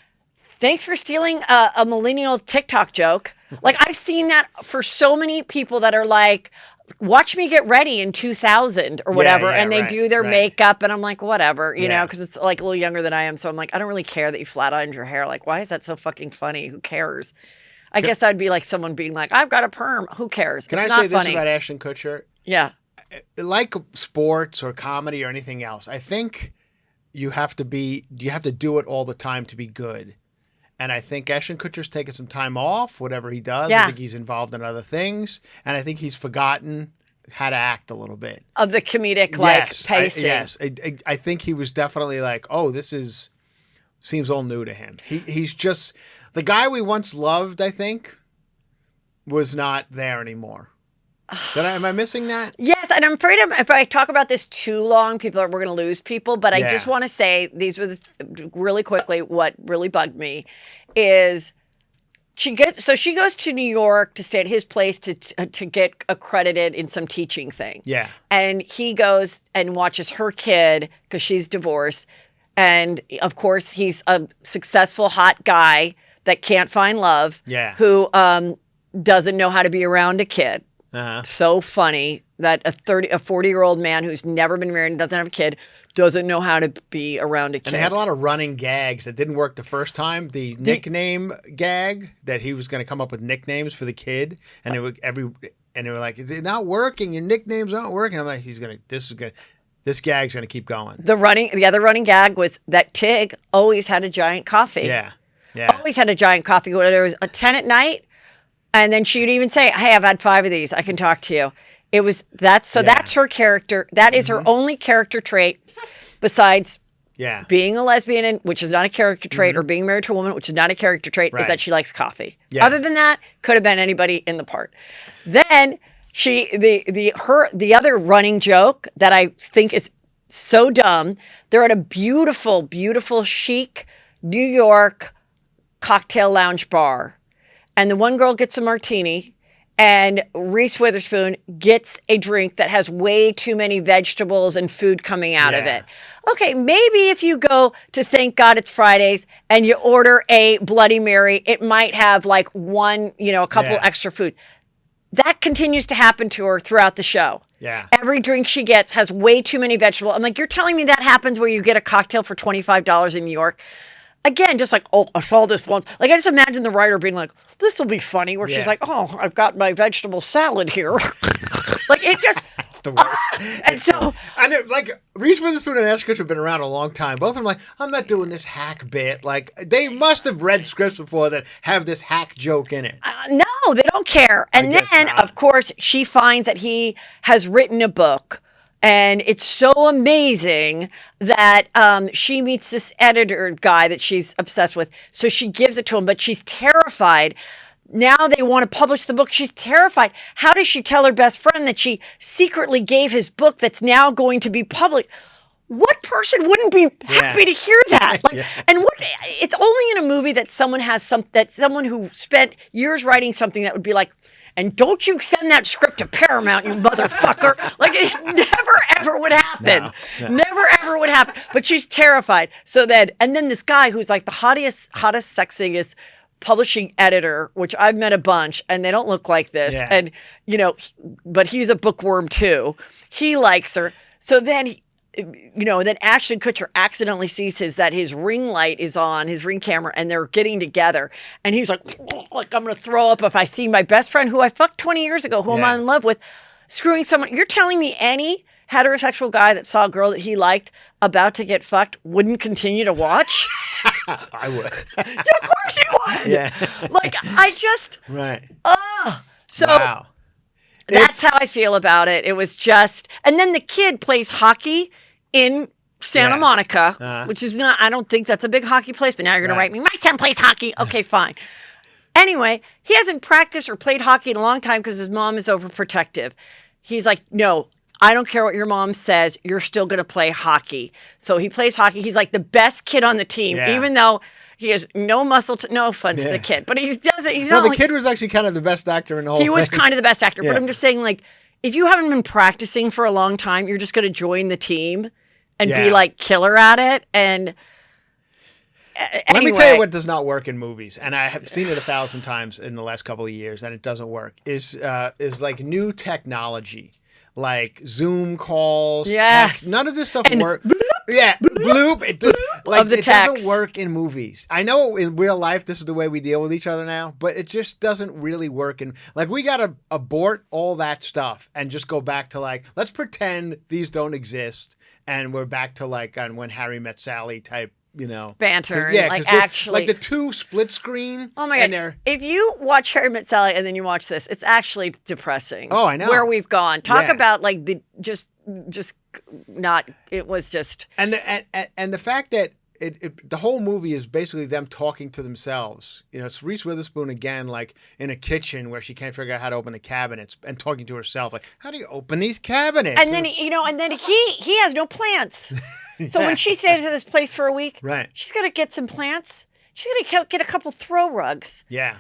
Thanks for stealing a millennial TikTok joke. Like, I've seen that for so many people that are like, watch me get ready in 2000 or whatever. And they do their makeup. And I'm like, whatever, you know, because it's like a little younger than I am. So I'm like, I don't really care that you flat ironed your hair. Like, why is that so fucking funny? Who cares? I guess that'd be like someone being like, I've got a perm. Who cares? Can It's I not say this funny. about Ashton Kutcher? Yeah. Like sports or comedy or anything else, I think you have to do it all the time to be good. And I think Ashton Kutcher's taken some time off, whatever he does. Yeah. I think he's involved in other things. And I think he's forgotten how to act a little bit. Of the comedic, pacing. I think he was definitely like, oh, seems all new to him. He's just, the guy we once loved, I think, was not there anymore. Am I missing that? Yes, and I'm afraid if I talk about this too long, we're going to lose people. But I just want to say these were really quickly. What really bugged me is she goes to New York to stay at his place to get accredited in some teaching thing. Yeah, and he goes and watches her kid because she's divorced, and of course he's a successful hot guy that can't find love. Yeah, who doesn't know how to be around a kid. Uh-huh. So funny that a 40-year-old man who's never been married and doesn't have a kid doesn't know how to be around a kid. And they had a lot of running gags that didn't work the first time. The nickname gag that he was going to come up with nicknames for the kid, and they were like, "Is it not working? Your nicknames aren't working." I'm like, this gag's going to keep going. The other running gag was that Tig always had a giant coffee. Yeah. Always had a giant coffee. When there was a 10 at night. And then she'd even say, hey, I've had 5 of these. I can talk to you. That's her character. That is her only character trait besides being a lesbian, which is not a character trait, or being married to a woman, which is not a character trait, is that she likes coffee. Yeah. Other than that, could have been anybody in the part. Then the other running joke that I think is so dumb, they're at a beautiful, beautiful, chic New York cocktail lounge bar. And the one girl gets a martini, and Reese Witherspoon gets a drink that has way too many vegetables and food coming out of it. Okay, maybe if you go to Thank God It's Fridays and you order a Bloody Mary, it might have like a couple extra food. That continues to happen to her throughout the show. Yeah. Every drink she gets has way too many vegetables. I'm like, you're telling me that happens where you get a cocktail for $25 in New York? Again, just like, oh, I saw this once. Like, I just imagine the writer being like, this will be funny, where she's like, oh, I've got my vegetable salad here. Like, it just... It's the worst. And so... I know, like, Reese Witherspoon and Ashton Kutcher have been around a long time. Both of them like, I'm not doing this hack bit. Like, they must have read scripts before that have this hack joke in it. No, they don't care. And then, of course, she finds that he has written a book. And it's so amazing that she meets this editor guy that she's obsessed with. So she gives it to him, but she's terrified. Now they want to publish the book. She's terrified. How does she tell her best friend that she secretly gave his book that's now going to be published? What person wouldn't be happy to hear that? Like, and it's only in a movie that someone who spent years writing something that would be like, and don't you send that script to Paramount, you motherfucker. Like, it never, ever would happen. No. Never, ever would happen. But she's terrified. And then this guy who's like the hottest, sexiest publishing editor, which I've met a bunch, and they don't look like this. Yeah. And, but he's a bookworm too. He likes her. So then... then Ashton Kutcher accidentally sees his ring light is on, his ring camera, and they're getting together. And he's like, I'm going to throw up if I see my best friend who I fucked 20 years ago, who I'm in love with, screwing someone. You're telling me any heterosexual guy that saw a girl that he liked about to get fucked wouldn't continue to watch? I would. Yeah, of course you would. Yeah. Like, I just... Right. So... Wow. That's how I feel about it. It was just... And then the kid plays hockey in Santa Monica, which is not... I don't think that's a big hockey place, but now you're going to write me, my son plays hockey. Okay, fine. Anyway, he hasn't practiced or played hockey in a long time because his mom is overprotective. He's like, no, I don't care what your mom says. You're still going to play hockey. So he plays hockey. He's like the best kid on the team, even though... He has no muscle, no offense to the kid, but he doesn't. He's not. The kid was actually kind of the best actor in the whole thing. He was kind of the best actor, but I'm just saying, like, if you haven't been practicing for a long time, you're just going to join the team and be like killer at it. And Let me tell you what does not work in movies, and I have seen it 1,000 times in the last couple of years, and it doesn't work. Is like new technology, like Zoom calls, text. None of this stuff works. Yeah, bloop. It does, like it doesn't work in movies. I know in real life this is the way we deal with each other now, but it just doesn't really work. And like we gotta abort all that stuff and just go back to like let's pretend these don't exist, and we're back to like on When Harry Met Sally type. Banter. Yeah, like actually. Like the two split screen. Oh my God. If you watch Harry Met Sally and then you watch this, it's actually depressing. Oh, I know. Where we've gone. Talk about like the just not, it was just. And the fact that the whole movie is basically them talking to themselves. It's Reese Witherspoon again, like in a kitchen where she can't figure out how to open the cabinets and talking to herself, like, how do you open these cabinets? And then, he has no plants. So when she stays at this place for a week, she's going to get some plants. She's going to get a couple throw rugs. Yeah.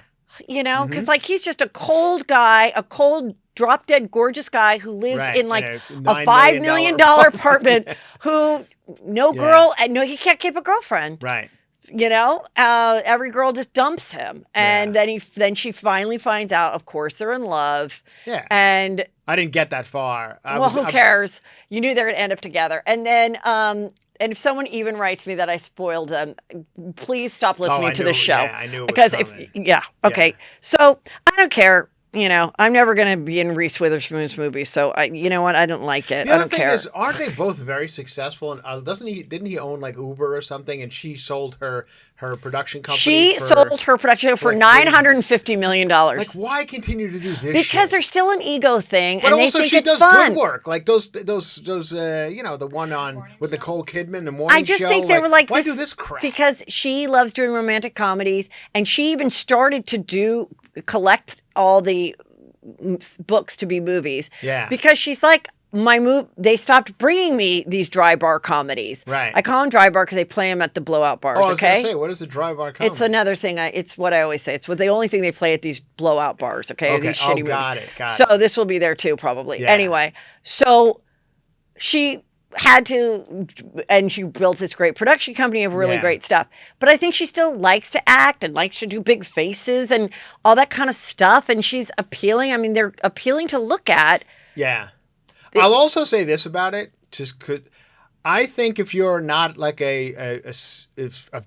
Because like he's just a cold guy, a cold drop dead gorgeous guy who lives in like a $5 million apartment who girl, no, he can't keep a girlfriend. Right. Every girl just dumps him. And then she finally finds out, of course, they're in love. Yeah. And I didn't get that far. Who cares? You knew they were going to end up together. And then, and if someone even writes me that I spoiled them, please stop listening to this show. Yeah, I knew it was because coming. Okay. So I don't care. I'm never going to be in Reese Witherspoon's movie, so you know what? I don't like it. I don't care. Is, aren't they both very successful? And didn't he own like Uber or something? And she sold her production company. She sold her production for $950 million. Like, why continue to do this? Because there's still an ego thing, but and also they think she it's does fun. Good work, like those the one on with Nicole Kidman, the morning show. I just think they were like, why do this crap? Because she loves doing romantic comedies, and she even started to collect all the books to be movies. Yeah. Because she's like, they stopped bringing me these dry bar comedies. Right. I call them dry bar because they play them at the blowout bars. I was going to say, what is a dry bar comedy? It's another thing. It's what I always say. It's the only thing they play at these blowout bars. Okay. These shitty movies. Got it. So this will be there too, probably. Yeah. Anyway, so she had to, and she built this great production company of really great stuff. But I think she still likes to act and likes to do big faces and all that kind of stuff. And she's appealing. I mean, they're appealing to look at. Yeah. I'll also say this about it. I think if you're not like a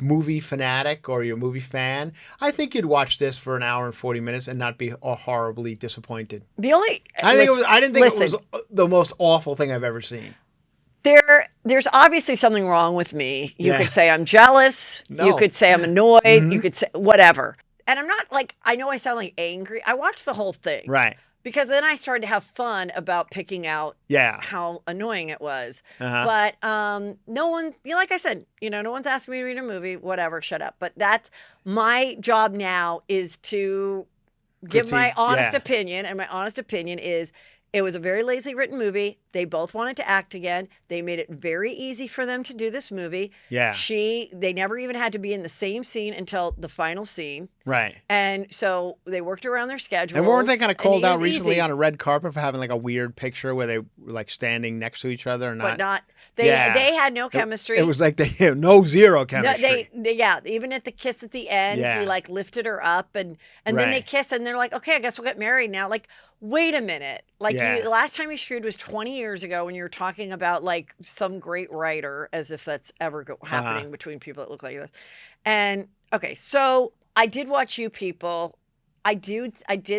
movie fanatic or you're a movie fan, I think you'd watch this for an hour and 40 minutes and not be horribly disappointed. I didn't think it was the most awful thing I've ever seen. There's obviously something wrong with me. You could say I'm jealous. No. You could say I'm annoyed. Mm-hmm. You could say whatever. And I'm not like, I know I sound like angry. I watched the whole thing. Right. Because then I started to have fun about picking out how annoying it was. Uh-huh. But no one, like I said, no one's asking me to read a movie, whatever, shut up. But that's my job now, is to give my honest opinion. And my honest opinion is, it was a very lazily written movie. They both wanted to act again. They made it very easy for them to do this movie. Yeah. They never even had to be in the same scene until the final scene. Right. And so they worked around their schedule. And weren't they kind of called out recently on a red carpet for having like a weird picture where they were like standing next to each other? But not. They had no chemistry. It was like zero chemistry. Even at the kiss at the end, he like lifted her up and then they kiss and they're like, okay, I guess we'll get married now. Like, wait a minute. Like the last time you screwed was 20 years ago when you were talking about like some great writer, as if that's ever happening between people that look like this. And okay, so I did watch You People. I did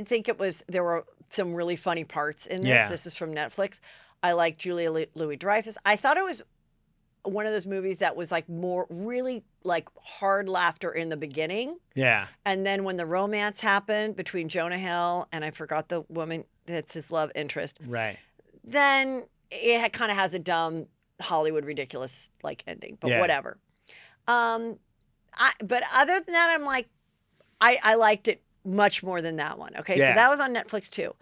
think there were some really funny parts in this. Yeah. This is from Netflix. I like Julia Louis-Dreyfus. I thought it was one of those movies that was like more really like hard laughter in the beginning. Yeah. And then when the romance happened between Jonah Hill and I forgot the woman that's his love interest. Right. Then it kind of has a dumb Hollywood ridiculous like ending, but whatever. But other than that, I'm like, I liked it much more than that one. Okay. So that was on Netflix too.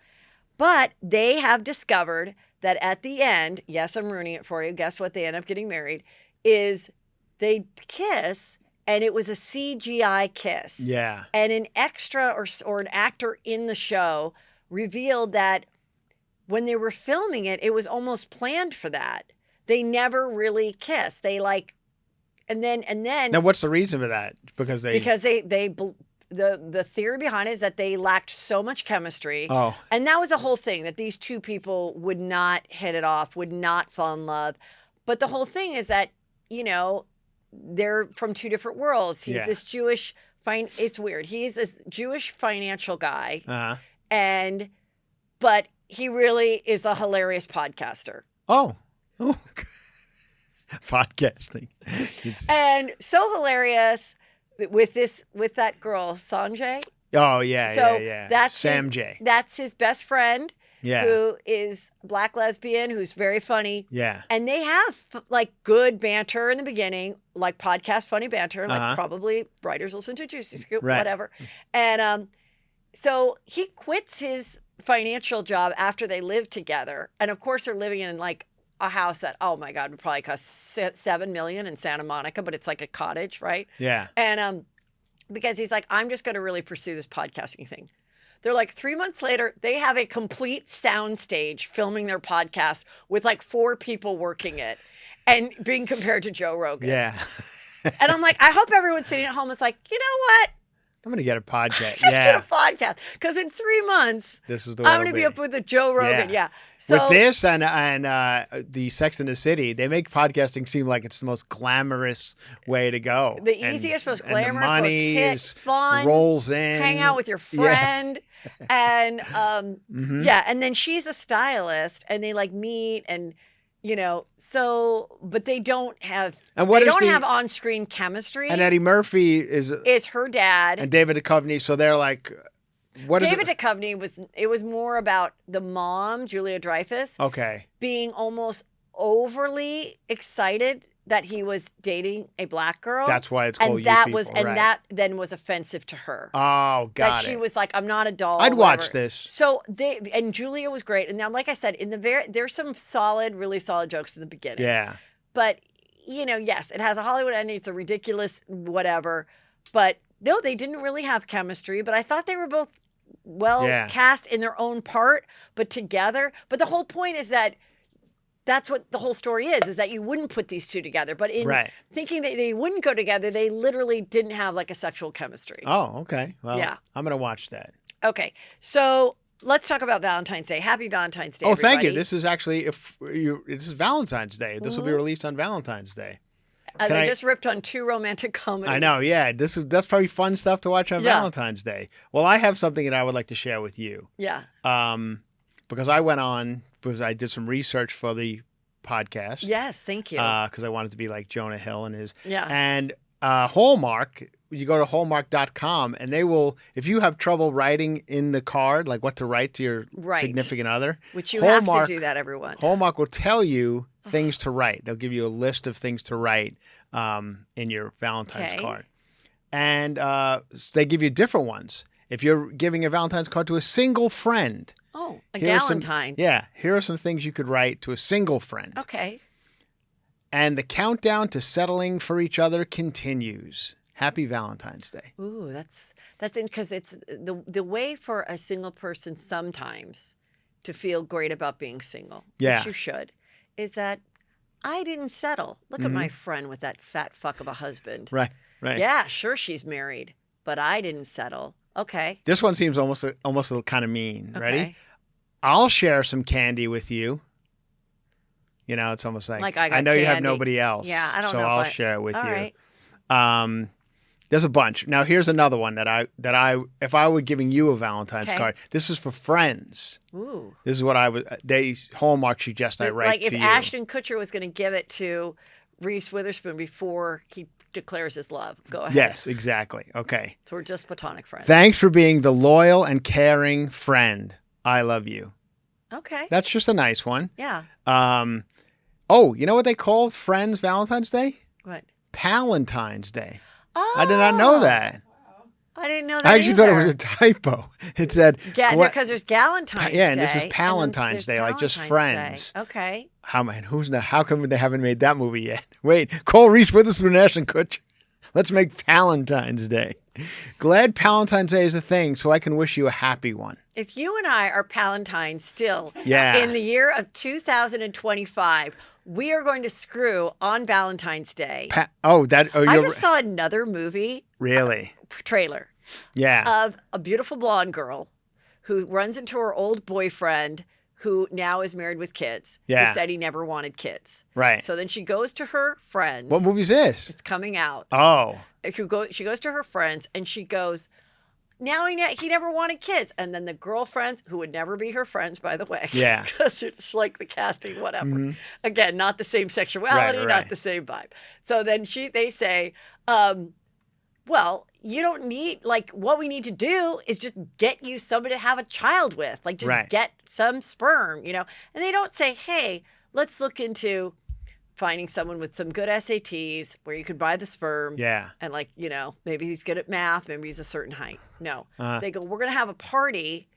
But they have discovered that at the end, yes, I'm ruining it for you. Guess what? They end up getting married. Is they kiss, and it was a CGI kiss. Yeah. And an extra or an actor in the show revealed that when they were filming it, it was almost planned for that. They never really kissed. They like then Now, what's the reason for that? Because the theory behind it is that they lacked so much chemistry. Oh. And that was the whole thing, that these two people would not hit it off, would not fall in love. But the whole thing is that, they're from two different worlds. He's this Jewish, it's weird. He's this Jewish financial guy. But he really is a hilarious podcaster. Oh. Podcasting. And so hilarious with that girl, Sanjay. Oh, yeah, So yeah. that's Sam J. That's his best friend, who is black lesbian, who's very funny. Yeah. And they have like good banter in the beginning, like podcast funny banter, like probably writers listen to Juicy Scoop, whatever. And so he quits his financial job after they live together. And of course, they're living in like a house that, oh my God, would probably cost $7 million in Santa Monica, but it's like a cottage, right? Yeah. And because he's like, I'm just going to really pursue this podcasting thing. They're like 3 months later, they have a complete sound stage filming their podcast with like 4 people working it and being compared to Joe Rogan. Yeah. And I'm like, I hope everyone's sitting at home is like, you know what? I'm going to get a podcast. Get a podcast. Because in 3 months, this is the I'm going to be up with the Joe Rogan. Yeah. So, with this and the Sex and the City, they make podcasting seem like it's the most glamorous way to go. The easiest, most glamorous, and the money most hit, fun. Rolls in. Hang out with your friend. Yeah. And and then she's a stylist and they like meet and but they don't have have on-screen chemistry. And Eddie Murphy is her dad. And David Duchovny, so they're like David Duchovny was more about the mom, Julia Dreyfus. Okay. Being almost overly excited that he was dating a black girl. That's why it's called and that then was offensive to her. Oh, got it. That she was like, I'm not a doll. I'd watch this. So Julia was great. And now, like I said, there's some really solid jokes in the beginning. Yeah. But yes, it has a Hollywood ending. It's a ridiculous whatever. But no, they didn't really have chemistry. But I thought they were both cast in their own part, but together. But the whole point is that that's what the whole story is that you wouldn't put these two together. But in thinking that they wouldn't go together, they literally didn't have like a sexual chemistry. Oh, okay. Well, I'm going to watch that. Okay. So let's talk about Valentine's Day. Happy Valentine's Day, everybody. Thank you. This is actually, this is Valentine's Day. This will be released on Valentine's Day. As I just ripped on 2 romantic comedies. I know, yeah. That's probably fun stuff to watch on Valentine's Day. Well, I have something that I would like to share with you. Yeah. Because I did some research for the podcast. Yes, thank you. Because I wanted to be like Jonah Hill and his. Yeah. And Hallmark, you go to hallmark.com and they will, if you have trouble writing in the card, like what to write to your significant other. Which you have to do that, everyone. Hallmark will tell you things to write. They'll give you a list of things to write in your Valentine's card. And they give you different ones. If you're giving a Valentine's card to a single friend. Oh, a galentine. Here are some things you could write to a single friend. Okay. And the countdown to settling for each other continues. Happy Valentine's Day. Ooh, that's because it's the way for a single person sometimes to feel great about being single, which you should, is that I didn't settle. Look at my friend with that fat fuck of a husband. Right. Yeah, sure she's married, but I didn't settle. Okay. This one seems almost kind of mean. Okay. Ready? I'll share some candy with you. It's almost like I know candy. You have nobody else. Yeah, I don't know. So I'll share it with you. Right. There's a bunch. Now here's another one that I if I were giving you a Valentine's card, this is for friends. Ooh. This is what Hallmark suggest I write to you. Like if Ashton Kutcher was going to give it to Reese Witherspoon before he declares his love. Go ahead. Yes, exactly. Okay. So we're just platonic friends. Thanks for being the loyal and caring friend. I love you. Okay. That's just a nice one. Yeah. Oh, you know what they call friends Valentine's Day? What? Palentine's Day. Oh. I did not know that. I didn't know that I actually either. thought it was a typo. It said... because there's Galentine's Day. Yeah, and this is Palentine's Day, like just friends. Day. Okay. How come they haven't made that movie yet? Wait, call Reese Witherspoon and Ashton Kutcher. Let's make Palentine's Day. Glad Palentine's Day is a thing, so I can wish you a happy one. If you and I are Palentine still in the year of 2025, We are going to screw on Valentine's Day. I I just saw another movie really trailer yeah. of a beautiful blonde girl who runs into her old boyfriend who now is married with kids. Yeah. Who said he never wanted kids. Right. So then she goes to her friends. What movie is this? It's coming out. Oh. She goes to her friends and she goes, now he never wanted kids. And then the girlfriends, who would never be her friends, by the way. Yeah. Because it's like the casting, whatever. Mhm. Again, not the same sexuality, Right. not the same vibe. So then they say, well, you don't need, like, what we need to do is just get you somebody to have a child with. Like, just get some sperm, And they don't say, hey, let's look into finding someone with some good SATs where you could buy the sperm. Yeah. And, like, maybe he's good at math. Maybe he's a certain height. No. They go, we're going to have a party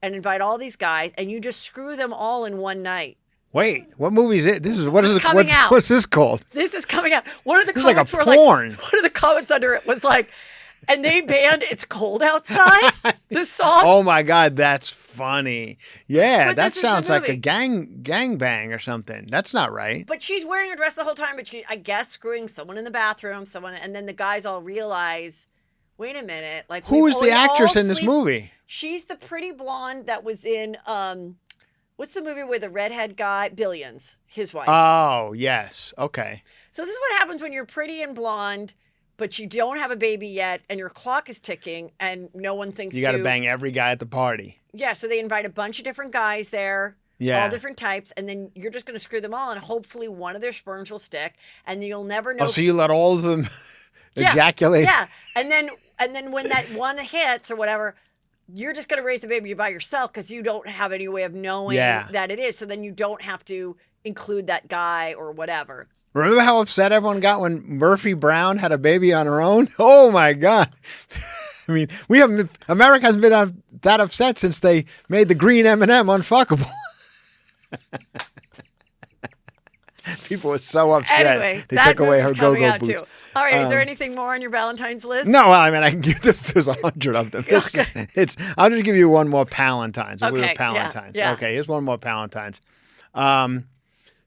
and invite all these guys, and you just screw them all in one night. Wait, what movie is it? What's this called? This is coming out. One of the This is like comments a were porn. like, one of the comments under it was like, and they banned "It's Cold Outside," this song. Oh my God, that's funny. Yeah, But that this is the sounds like a movie. gang bang or something. That's not right. But she's wearing a dress the whole time, but she, I guess, screwing someone in the bathroom, and then the guys all realize, wait a minute, like Who is the actress in this movie? She's the pretty blonde that was in what's the movie with the redhead guy? Billions, his wife. Oh, yes. Okay. So this is what happens when you're pretty and blonde, but you don't have a baby yet, and your clock is ticking, and no one thinks You got to bang every guy at the party. Yeah, so they invite a bunch of different guys there. Yeah. All different types, and then you're just going to screw them all, and hopefully one of their sperms will stick, and you'll never know. Oh, so you let all of them ejaculate? Yeah, and then when that one hits or whatever, you're just going to raise the baby by yourself because you don't have any way of knowing that it is. So then you don't have to include that guy or whatever. Remember how upset everyone got when Murphy Brown had a baby on her own? Oh my God. I mean, America hasn't been that upset since they made the green M&M unfuckable. People were so upset. Anyway, they took away her go-go boots. Too. All right, is there anything more on your Valentine's list? No, I mean, I can give this. There's 100 of them. I'll just give you one more Palentine's. Okay, We were Palentine's. yeah. Okay, here's one more Palentine's.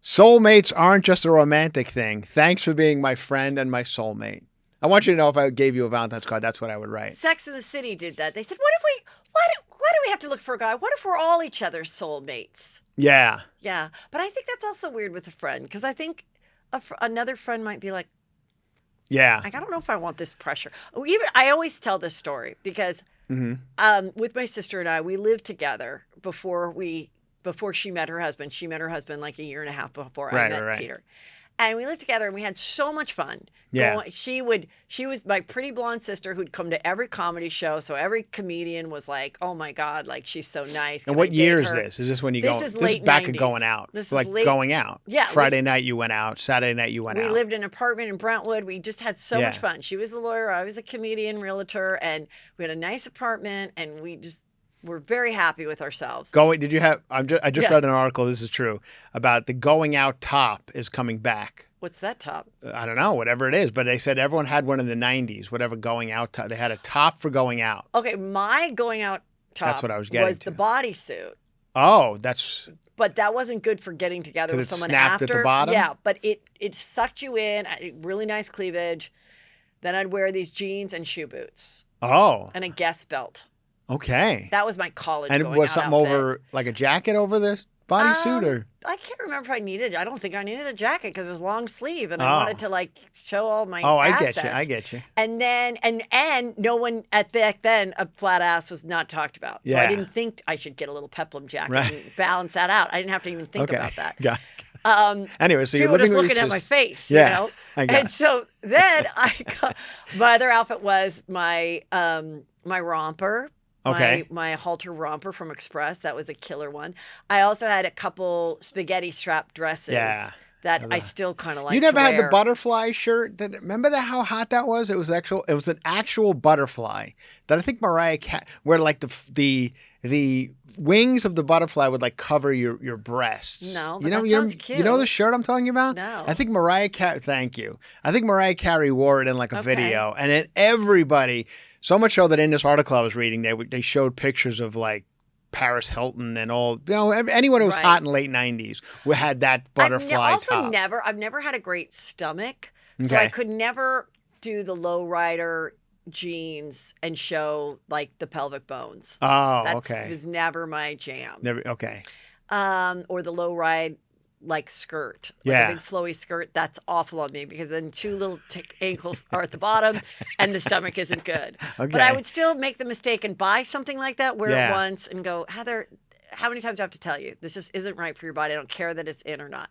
Soulmates aren't just a romantic thing. Thanks for being my friend and my soulmate. I want you to know if I gave you a Valentine's card, that's what I would write. Sex and the City did that. They said, why do we have to look for a guy? What if we're all each other's soulmates? Yeah. Yeah. But I think that's also weird with a friend because I think another friend might be like, Yeah. I don't know if I want this pressure. I always tell this story because with my sister and I, we lived together before she met her husband. She met her husband like a year and a half before I met Peter. And we lived together and we had so much fun. Yeah. She was my pretty blonde sister who'd come to every comedy show. So every comedian was like, oh my God, like she's so nice. And what year is this? Is this when you go? This is this late is back 90s. at going out. This is like late- going out. Yeah. Friday night you went out. Saturday night you went out. We lived in an apartment in Brentwood. We just had so much fun. She was the lawyer. I was the comedian, realtor. And we had a nice apartment and we're very happy with ourselves. Did you have? I just read an article. This is true about the going out top is coming back. What's that top? I don't know, whatever it is, but they said everyone had one in the 90s. Whatever going out top, they had a top for going out. Okay, my going out top. That's what I was getting to. The bodysuit. Oh, that's. But that wasn't good for getting together with someone snapped after. at the bottom? Yeah, but it sucked you in. Really nice cleavage. Then I'd wear these jeans and shoe boots. Oh. And a Guess belt. Okay. That was my college. And going was out something outfit. over, like a jacket over this bodysuit, or? I can't remember if I needed. I don't think I needed a jacket because it was long sleeve, and I wanted to like show all my. assets. I get you. And then and no one back then a flat ass was not talked about, so I didn't think I should get a little peplum jacket and balance that out. I didn't have to even think about that. Got it. Anyway, so you're people living just with looking at my face, Yeah, you know. I got And it. so then my other outfit was my romper. Okay. My halter romper from Express. That was a killer one. I also had a couple spaghetti strap dresses that I still kind of like. You never to had the wear. butterfly shirt? Remember how hot that was? It was an actual butterfly that I think Mariah where like the wings of the butterfly would like cover your breasts. No, but that sounds cute. You know the shirt I'm talking about? No. I think thank you. I think Mariah Carey wore it in like a video, and then everybody. So much so that in this article I was reading, they showed pictures of like Paris Hilton and all, anyone who was Right. hot in the late 90s had that butterfly top. I've never had a great stomach, so I Okay. could never do the low rider jeans and show like the pelvic bones. Oh, That okay. was never my jam. Never, okay. Or the low ride like skirt, like Yeah. a big flowy skirt. That's awful on me because then two little ankles are at the bottom and the stomach isn't good. But I Okay. would still make the mistake and buy something like that, wear Yeah. it once, and go, Heather, how many times do I have to tell you this just isn't right for your body? I don't care that it's in or not.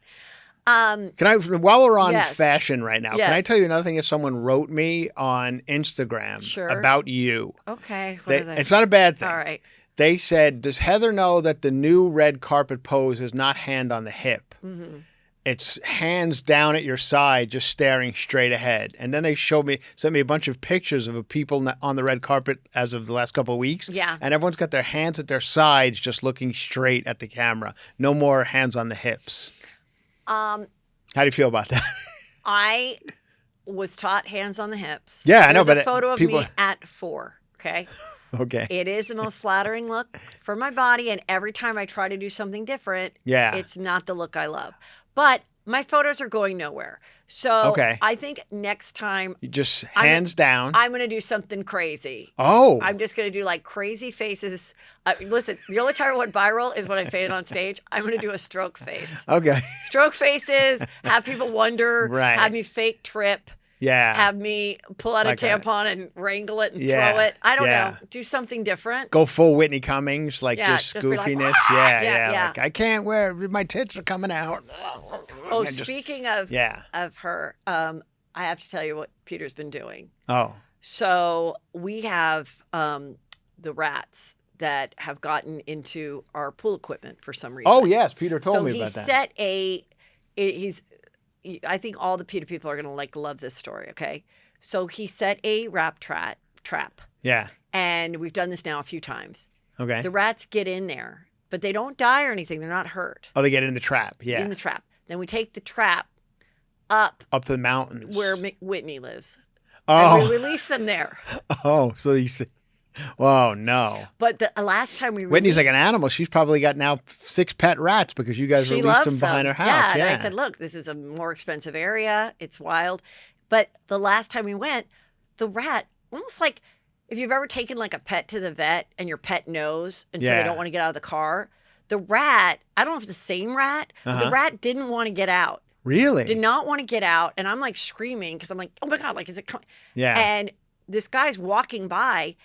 Can I, while we're on Yes. fashion right now, can I Yes. tell you another thing that someone wrote me on Instagram Sure. about you? Okay, what are they? It's not a bad thing. All right. They said, does Heather know that the new red carpet pose is not hand on the hip? Mm-hmm. It's hands down at your side, just staring straight ahead. And then they sent me a bunch of pictures of people on the red carpet as of the last couple of weeks. Yeah. And everyone's got their hands at their sides, just looking straight at the camera. No more hands on the hips. How do you feel about that? I was taught hands on the hips. Yeah, I know, There's but a photo of people- me at 4. Okay. Okay. It is the most flattering look for my body, and every time I try to do something different, Yeah. it's not the look I love. But my photos are going nowhere. So Okay. I think next time You just hands down. I'm going to do something crazy. Oh. I'm just going to do like crazy faces. Listen, the only time I went viral is when I fainted on stage. I'm going to do a stroke face. Okay. Stroke faces, have people wonder, Right. have me fake trip, Yeah. have me pull out Like a a- tampon and wrangle it and Yeah, throw it. I don't yeah. know. Do something different. Go full Whitney Cummings, like Yeah, just just be like, goofiness. "Ah!" yeah, Yeah, yeah. Like I can't wear, my tits are coming out. Oh, I just- speaking of Yeah. her, I have to tell you what Peter's been doing. Oh. So we have the rats that have gotten into our pool equipment for some reason. Oh yes, Peter told so me he about that. set I think all the PETA people are going to like love this story, okay? So he set a rat trap, Yeah. and we've done this now a few times. Okay. The rats get in there, but they don't die or anything. They're not hurt. Oh, they get in the trap. Yeah. In the trap. Then we take the trap up Up to the mountains. where Whitney lives. Oh. And we release them there. Oh. So you see. Oh no. But the last time we Whitney's like an animal. She's probably got now 6 pet rats because you guys she released loves them behind her house. Yeah, Yeah. and I said, look, this is a more expensive area. It's wild. But the last time we went, the rat, almost like if you've ever taken like a pet to the vet and your pet knows, and so they Yeah. don't want to get out of the car. The rat, I don't know if it's the same rat, but the rat didn't want to get out. Really? Did not want to get out. And I'm like screaming because I'm like, oh my God, like, is it coming? Yeah. And this guy's walking by,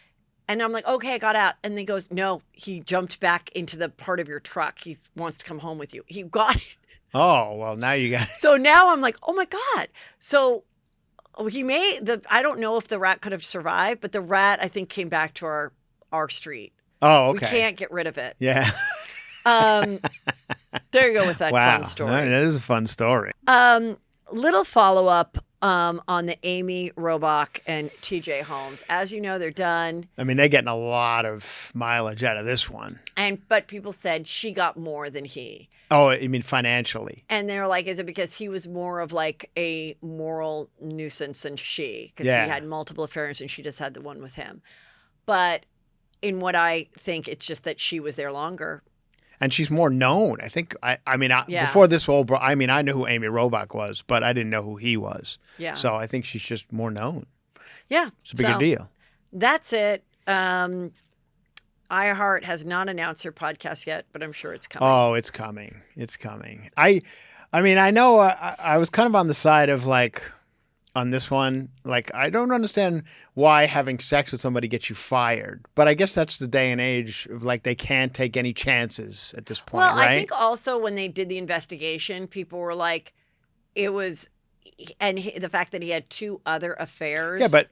and I'm like, okay, I got out. And he goes, no, he jumped back into the part of your truck. He wants to come home with you. He got it. Oh well, now you got. So now I'm like, oh my God. So I don't know if the rat could have survived, but the rat, I think, came back to our street. Oh, okay. We can't get rid of it. Yeah. There you go with that Wow. fun story. That is a fun story. Little follow-up on the Amy Robach and TJ Holmes. As you know, they're done. I mean, they're getting a lot of mileage out of this one. But people said she got more than he. Oh, you mean financially? And they're like, is it because he was more of like a moral nuisance than she? Because Yeah. he had multiple affairs and she just had the one with him. But in what I think, it's just that she was there longer. And she's more known. I think. Yeah. Before this whole, I knew who Amy Robach was, but I didn't know who he was. Yeah. So I think she's just more known. Yeah. It's a bigger deal. That's it. iHeart has not announced her podcast yet, but I'm sure it's coming. Oh, it's coming. It's coming. I know. I was kind of on the side of like, on this one, like I don't understand why having sex with somebody gets you fired, but I guess that's the day and age of like they can't take any chances at this point, Well, right? I think also when they did the investigation, people were like, it was, the fact that he had 2 other affairs. Yeah, but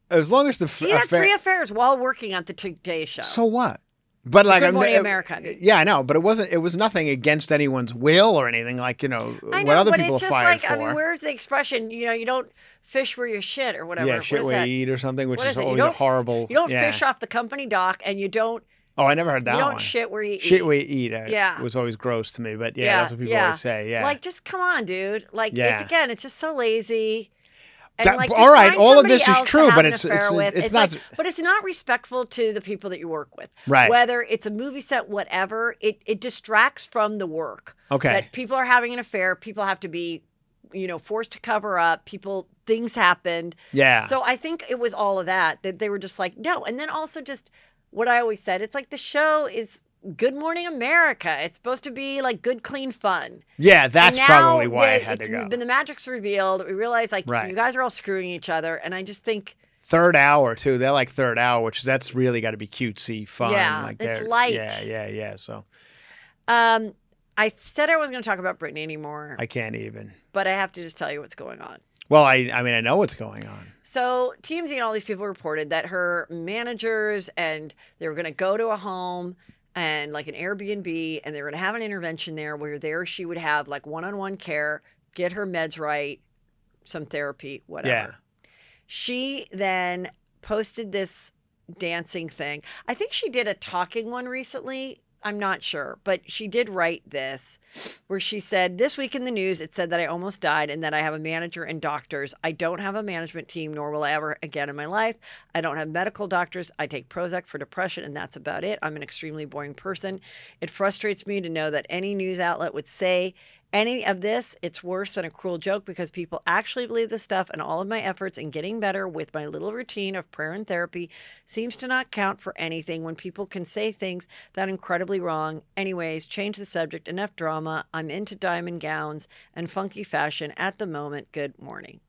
as long as the he had 3 affairs while working at the Today Show. so what? But like, Good Morning America. Yeah, I know, but it was nothing against anyone's will or anything. Like, I know, what other but people it's are just fired like, for. I mean, where's the expression? You don't fish where you shit or whatever. Yeah, What shit is where that? you eat or something, which What is is it? You always a don't- horrible. You don't yeah. fish off the company dock, and you don't Oh, I never heard that you one. don't shit where you eat. Shit where you eat. Yeah. It was always gross to me, but yeah, that's what people always say. Yeah. Like, just come on, dude. Like, Yeah. it's just so lazy. And like, all right, find all of somebody this is else to true, have but an it's affair with. not. Like, but it's not respectful to the people that you work with. Right. Whether it's a movie set, whatever, it distracts from the work. Okay. That people are having an affair. People have to be, forced to cover up. Things happened. Yeah. So I think it was all of that they were just like, no. And then also just what I always said, it's like the show is Good Morning America. It's supposed to be like good, clean fun. Yeah, that's And now probably why I had to go. Then the magic's revealed. We realize like Right. you guys are all screwing each other. And I just think. Third hour too. They're like third hour, which that's really got to be cutesy fun. Yeah, like it's light. Yeah. So I said I wasn't going to talk about Britney anymore, I can't even. but I have to just tell you what's going on. Well, I mean, I know what's going on. So TMZ and all these people reported that her managers and they were going to go to a home and like an Airbnb, and they were going to have an intervention there she would have like one-on-one care, get her meds right, some therapy, whatever. Yeah. She then posted this dancing thing. I think she did a talking one recently. I'm not sure, but she did write this where she said, "This week in the news, it said that I almost died and that I have a manager and doctors. I don't have a management team, nor will I ever again in my life. I don't have medical doctors. I take Prozac for depression, and that's about it. I'm an extremely boring person. It frustrates me to know that any news outlet would say any of this. It's worse than a cruel joke because people actually believe this stuff, and all of my efforts in getting better with my little routine of prayer and therapy seems to not count for anything when people can say things that incredibly wrong. Anyways, change the subject. Enough drama. I'm into diamond gowns and funky fashion at the moment. Good morning."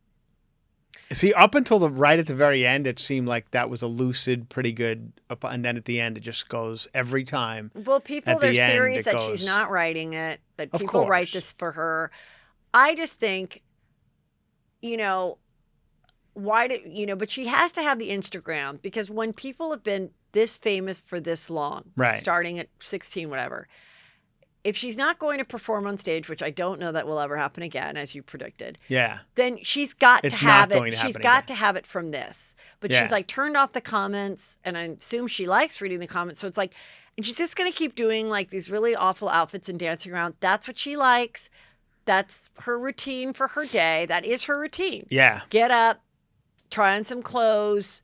See, up until right at the very end, it seemed like that was a lucid, pretty good. And then at the end, it just goes every time. Well, people, At the there's end, theories it that goes- she's not writing it, that Of people write course. this for her. I just think, but she has to have the Instagram, because when people have been this famous for this long, Right. starting at 16, whatever, if she's not going to perform on stage, which I don't know that will ever happen again, as you predicted, Yeah. then she's got It's to not have it. going to She's happen got again. to have it from this. But Yeah. she's like turned off the comments, and I assume she likes reading the comments. So it's like, and she's just going to keep doing like these really awful outfits and dancing around. That's what she likes. That's her routine for her day. That is her routine. Yeah. Get up, try on some clothes.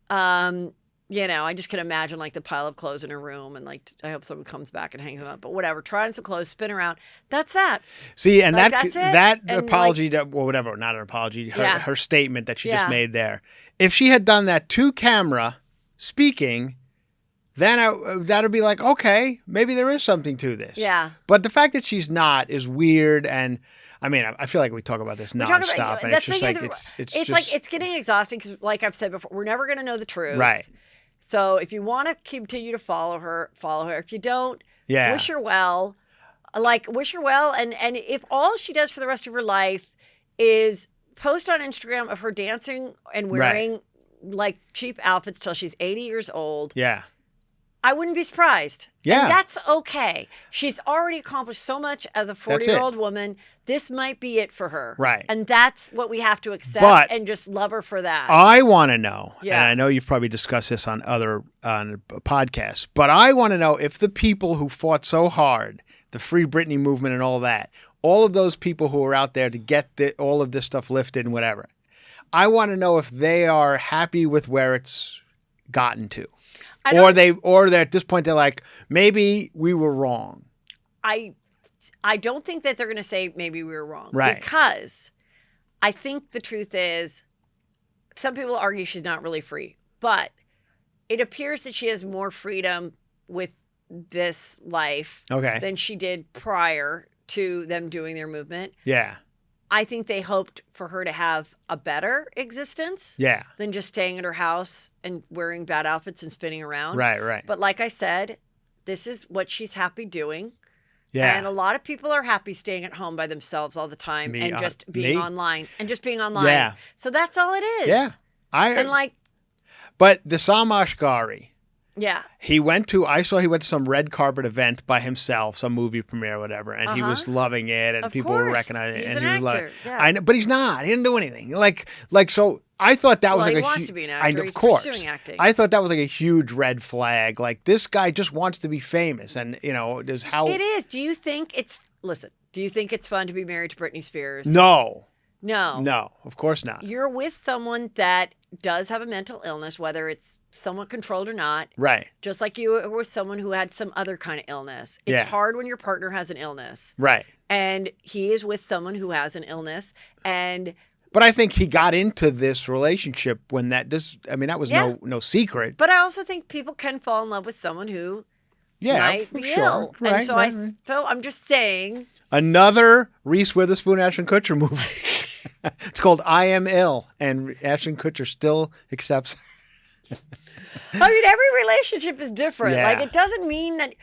I just can imagine like the pile of clothes in her room, and like I hope someone comes back and hangs them up. But whatever, try on some clothes, spin around. That's that. See, and Like, that that's it. that And, apology, whatever, not an apology, Yeah. her statement that she Yeah. just made there. If she had done that to camera, speaking, then that'd be like, okay, maybe there is something to this. Yeah. But the fact that she's not is weird, and I mean, I feel like we talk about this We talk nonstop, about- and the it's just thing like is, it's it's just like it's getting exhausting because, like I've said before, we're never going to know the truth. right. So if you want to continue to follow her. If you don't, Yeah. wish her well. Wish her well. And if all she does for the rest of her life is post on Instagram of her dancing and wearing like cheap outfits till she's 80 years old, Yeah. I wouldn't be surprised. Yeah. And that's okay. She's already accomplished so much as a 40-year-old woman. This might be it for her. Right. And that's what we have to accept, But and just love her for that. I want to know, Yeah. and I know you've probably discussed this on other podcasts, but I want to know if the people who fought so hard, the Free Britney movement and all that, all of those people who are out there to get all of this stuff lifted and whatever, I want to know if they are happy with where it's gotten to. Or they're at this point, they're like, maybe we were wrong. I don't think that they're going to say maybe we were wrong. Right. Because I think the truth is, some people argue she's not really free, but it appears that she has more freedom with this life Okay. than she did prior to them doing their movement. Yeah. I think they hoped for her to have a better existence Yeah. than just staying at her house and wearing bad outfits and spinning around. Right. But like I said, this is what she's happy doing. Yeah. And a lot of people are happy staying at home by themselves all the time Me, and just being me? online. Yeah. So that's all it is. Yeah. And But the Samash Gari, yeah. he went to some red carpet event by himself, some movie premiere or whatever, and he was loving it, and Of people were course. recognizing it. He's and an he was actor. like, Yeah. I know, but he's not. He didn't do anything. So I thought that was Well, like he a wants hu- to be an I actor. know, He's of course. pursuing acting. I thought that was like a huge red flag. Like, this guy just wants to be famous, and there's how It is. Do you think it's fun to be married to Britney Spears? No. No. No, of course not. You're with someone that does have a mental illness, whether it's somewhat controlled or not. Right. Just like you were with someone who had some other kind of illness. It's Yeah. hard when your partner has an illness. Right. And he is with someone who has an illness. And But I think he got into this relationship when that was Yeah. no secret. but I also think people can fall in love with someone who Yeah, might for be sure. ill. Right, And so right, right. so I'm just saying. Another Reese Witherspoon, Ashton Kutcher movie. It's called I Am Ill, and Ashton Kutcher still accepts. I mean, every relationship is different. Yeah. Like, it doesn't mean that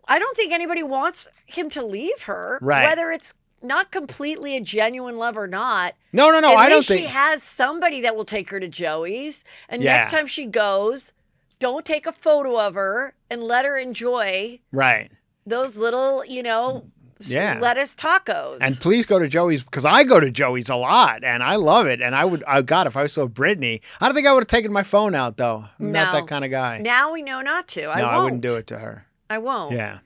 I don't think anybody wants him to leave her. Right. Whether it's not completely a genuine love or not. No, At I don't least think. she has somebody that will take her to Joey's. And Yeah. next time she goes, don't take a photo of her and let her enjoy Right. those little, Yeah. lettuce tacos. And please go to Joey's, because I go to Joey's a lot and I love it. And God, if I saw Britney, I don't think I would have taken my phone out though. I'm not No. that kind of guy. Now we know not to. I No, won't. I wouldn't do it to her. I won't. Yeah.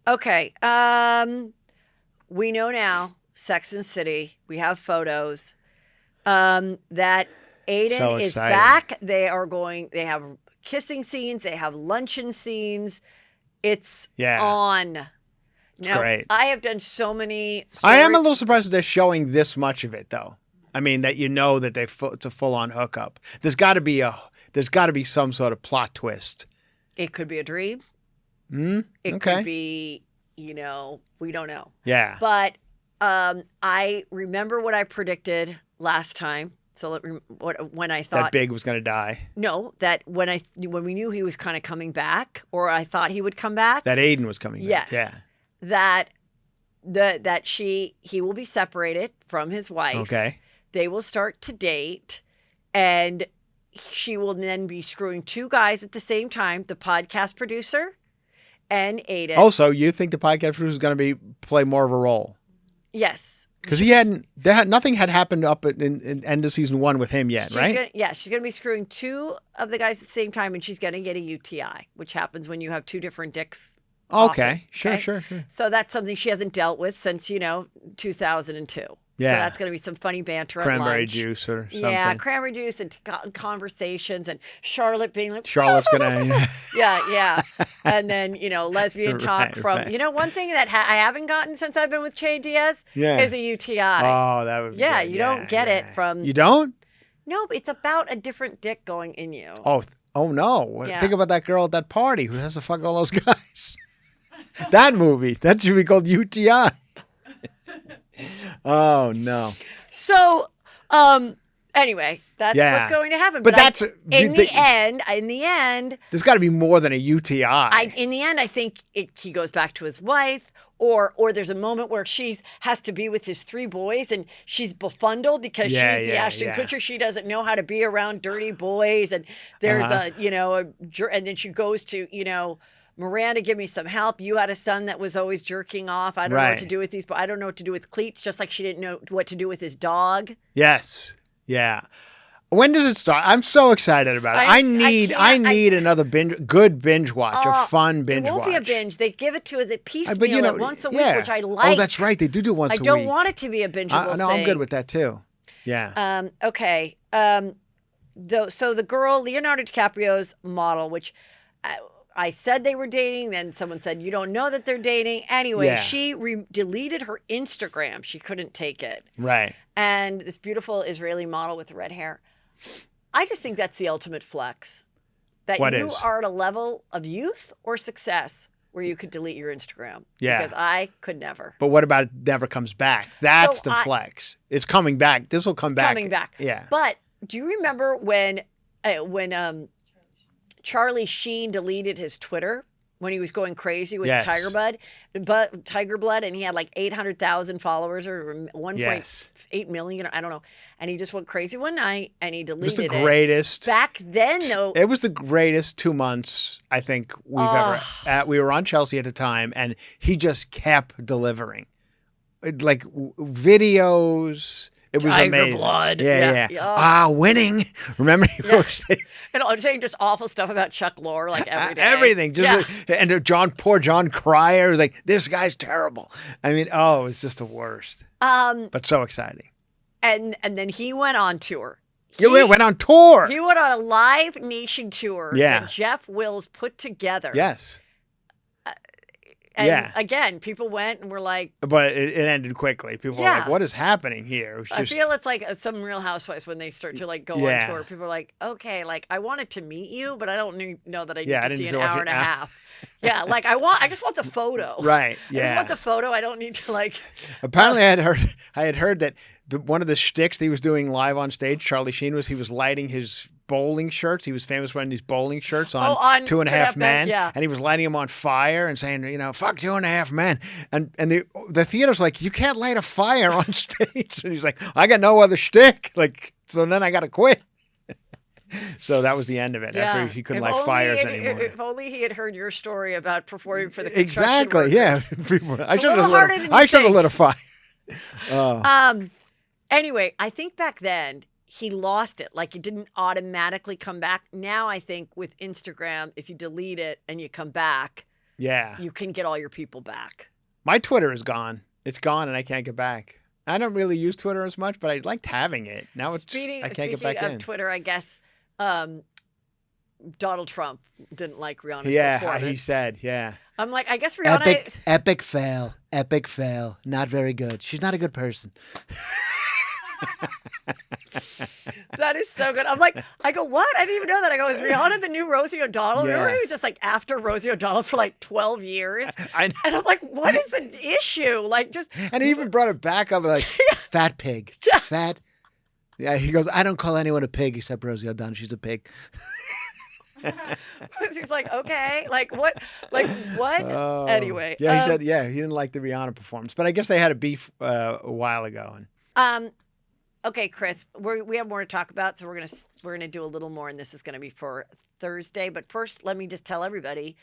Okay. We know now, Sex and the City. We have photos. That Aiden So is excited. back. They have kissing scenes. They have luncheon scenes. It's Yeah. on. Now, great. I have done so many. I am a stories- little surprised that they're showing this much of it though. I mean, that that it's a full on hookup. There's got to be some sort of plot twist. It could be a dream. It Okay. could be, we don't know. Yeah. But I remember what I predicted last time. So when I thought That Big was going to die. no, that when we knew he was kind of coming back, or I thought he would come back, That Aiden was coming back. Yes. Yeah. that he will be separated from his wife. Okay. They will start to date, and she will then be screwing two guys at the same time: the podcast producer and Aiden. Also, you think the podcast producer is going to play more of a role? Yes. Because nothing had happened up in end of season 1 with him yet, right? She's going to be screwing two of the guys at the same time, and she's going to get a UTI, which happens when you have two different dicks. Okay. often, Sure. So that's something she hasn't dealt with since, 2002. Yeah. So that's going to be some funny banter at Cranberry lunch. juice or something. Yeah, cranberry juice and conversations, and Charlotte being like, Charlotte's going to... yeah. And then, lesbian talk Right, from, right. one thing that I haven't gotten since I've been with Che Diaz Yeah. is a UTI. Oh, that would be Yeah, good. you don't get it from- You don't? No, it's about a different dick going in you. Oh no. Yeah. Think about that girl at that party who has to fuck all those guys. That movie. That should be called UTI. Oh no. So, anyway, that's Yeah. what's going to happen. But that's- in the- the end, There's got to be more than a UTI. in the end, I think he goes back to his wife, or there's a moment where she has to be with his three boys, and she's befuddled because Yeah, she's the yeah, Ashton yeah. Kutcher. She doesn't know how to be around dirty boys, and there's and then she goes to Miranda, give me some help. You had a son that was always jerking off. I don't know what Right. to do with these, but I don't know what to do with cleats, just like she didn't know what to do with his dog. Yes. Yeah. When does it start? I'm so excited about it. I need another good binge watch, a fun binge It won't watch. be a binge. They give it to the piecemeal But at once a week, yeah. which I like. Oh, that's right. They do once a I week. don't want it to be a bingeable No, thing. I'm good with that too. Yeah. Okay. So the girl, Leonardo DiCaprio's model, which I said they were dating. Then someone said, you don't know that they're dating. Anyway, Yeah. she deleted her Instagram. She couldn't take it. Right. And this beautiful Israeli model with red hair. I just think that's the ultimate flex. That What you is? are at a level of youth or success where you could delete your Instagram. Yeah. Because I could never. But what about it never comes back? That's So the flex. It's coming back. This will come back. Coming back. Yeah. But do you remember when Charlie Sheen deleted his Twitter when he was going crazy with Yes. Tiger Blood, and he had like 800,000 followers or 1.8 Yes. million, I don't know. And he just went crazy one night and he It deleted was the it. greatest. Back then, though, It was the greatest 2 months I think we've ever. We were on Chelsea at the time, and he just kept delivering, videos. It was Tiger amazing. Blood. Yeah. Yeah. Winning. Remember? Yeah. And I'm saying just awful stuff about Chuck Lorre like every day. Everything. Just and poor John Cryer was like, this guy's terrible. I mean, it's just the worst. But so exciting. And then he went on tour. He went on tour. He went on a Live Nation tour that Jeff Wills put together. Yes. And again, people went and were like... But it ended quickly. People were like, what is happening here? It was just... I feel it's like some Real Housewives when they start to like go on tour. People are like, okay, like I wanted to meet you, but I don't know that I need to see an hour and a half. Yeah, like I just want the photo. Right, yeah. I just want the photo. I don't need to like... Apparently I had heard that one of the shticks that he was doing live on stage, Charlie Sheen, was he was lighting his bowling shirts. He was famous wearing these bowling shirts on 2.5 Men. Yeah. And he was lighting them on fire and saying, fuck 2.5 Men. And the theater's like, you can't light a fire on stage. And he's like, I got no other shtick. Like, so then I got to quit. So that was the end of it. After he couldn't light fires anymore. If only he had heard your story about performing for the construction workers. Yeah. I should have lit a fire. Anyway, I think back then he lost it. Like it didn't automatically come back. Now I think with Instagram, if you delete it and you come back, you can get all your people back. My Twitter is gone. It's gone and I can't get back. I don't really use Twitter as much, but I liked having it. Now I can't get back in. Speaking of Twitter, I guess Donald Trump didn't like Rihanna's performance. He said, I'm like, I guess Rihanna... Epic fail. Not very good. She's not a good person. That is so good. I'm like, I go, what? I didn't even know that. I go, is Rihanna the new Rosie O'Donnell? Yeah. Remember he was just like after Rosie O'Donnell for like 12 years? And I'm like, what is the issue? Like just... And he even brought it back up like, fat pig. Fat. Yeah, he goes, I don't call anyone a pig except Rosie O'Donnell. She's a pig. He's like, okay, like what? Anyway. Yeah, he said, he didn't like the Rihanna performance. But I guess they had a beef a while ago. Okay, Chris, we have more to talk about, so we're gonna do a little more, and this is gonna be for Thursday. But first, let me just tell everybody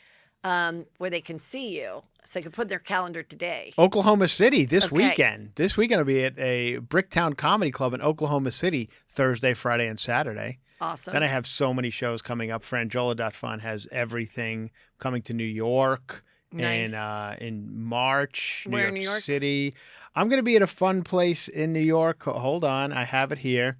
where they can see you, so they can put their calendar today. Oklahoma City this weekend. This weekend will be at a Bricktown Comedy Club in Oklahoma City, Thursday, Friday, and Saturday. Awesome. Then I have so many shows coming up. Franjola.fun has everything coming to New York. Nice. In March, Where New in New York? City. I'm going to be at a fun place in New York. Hold on. I have it here.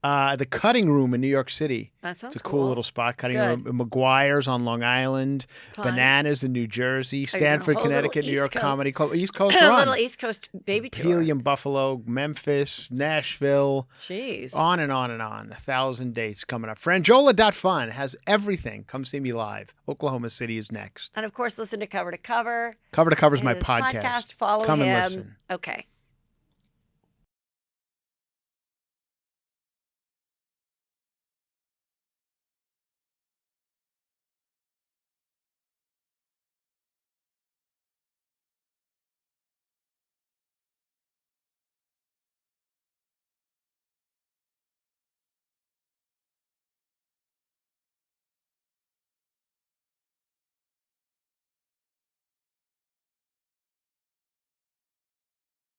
The Cutting Room in New York City. That sounds It's a cool little spot. Cutting Good. Room. McGuire's on Long Island. Fun. Bananas in New Jersey. Stanford, whole little Connecticut, New East York Coast. Comedy Club. East Coast A run. little East Coast baby tour. Helium, Buffalo, Memphis, Nashville. Jeez. On and on and on. 1,000 dates coming up. Franjola.fun has everything. Come see me live. Oklahoma City is next. And of course, listen to Cover to Cover. Cover to Cover is my His podcast. Follow Come him. and listen. Okay.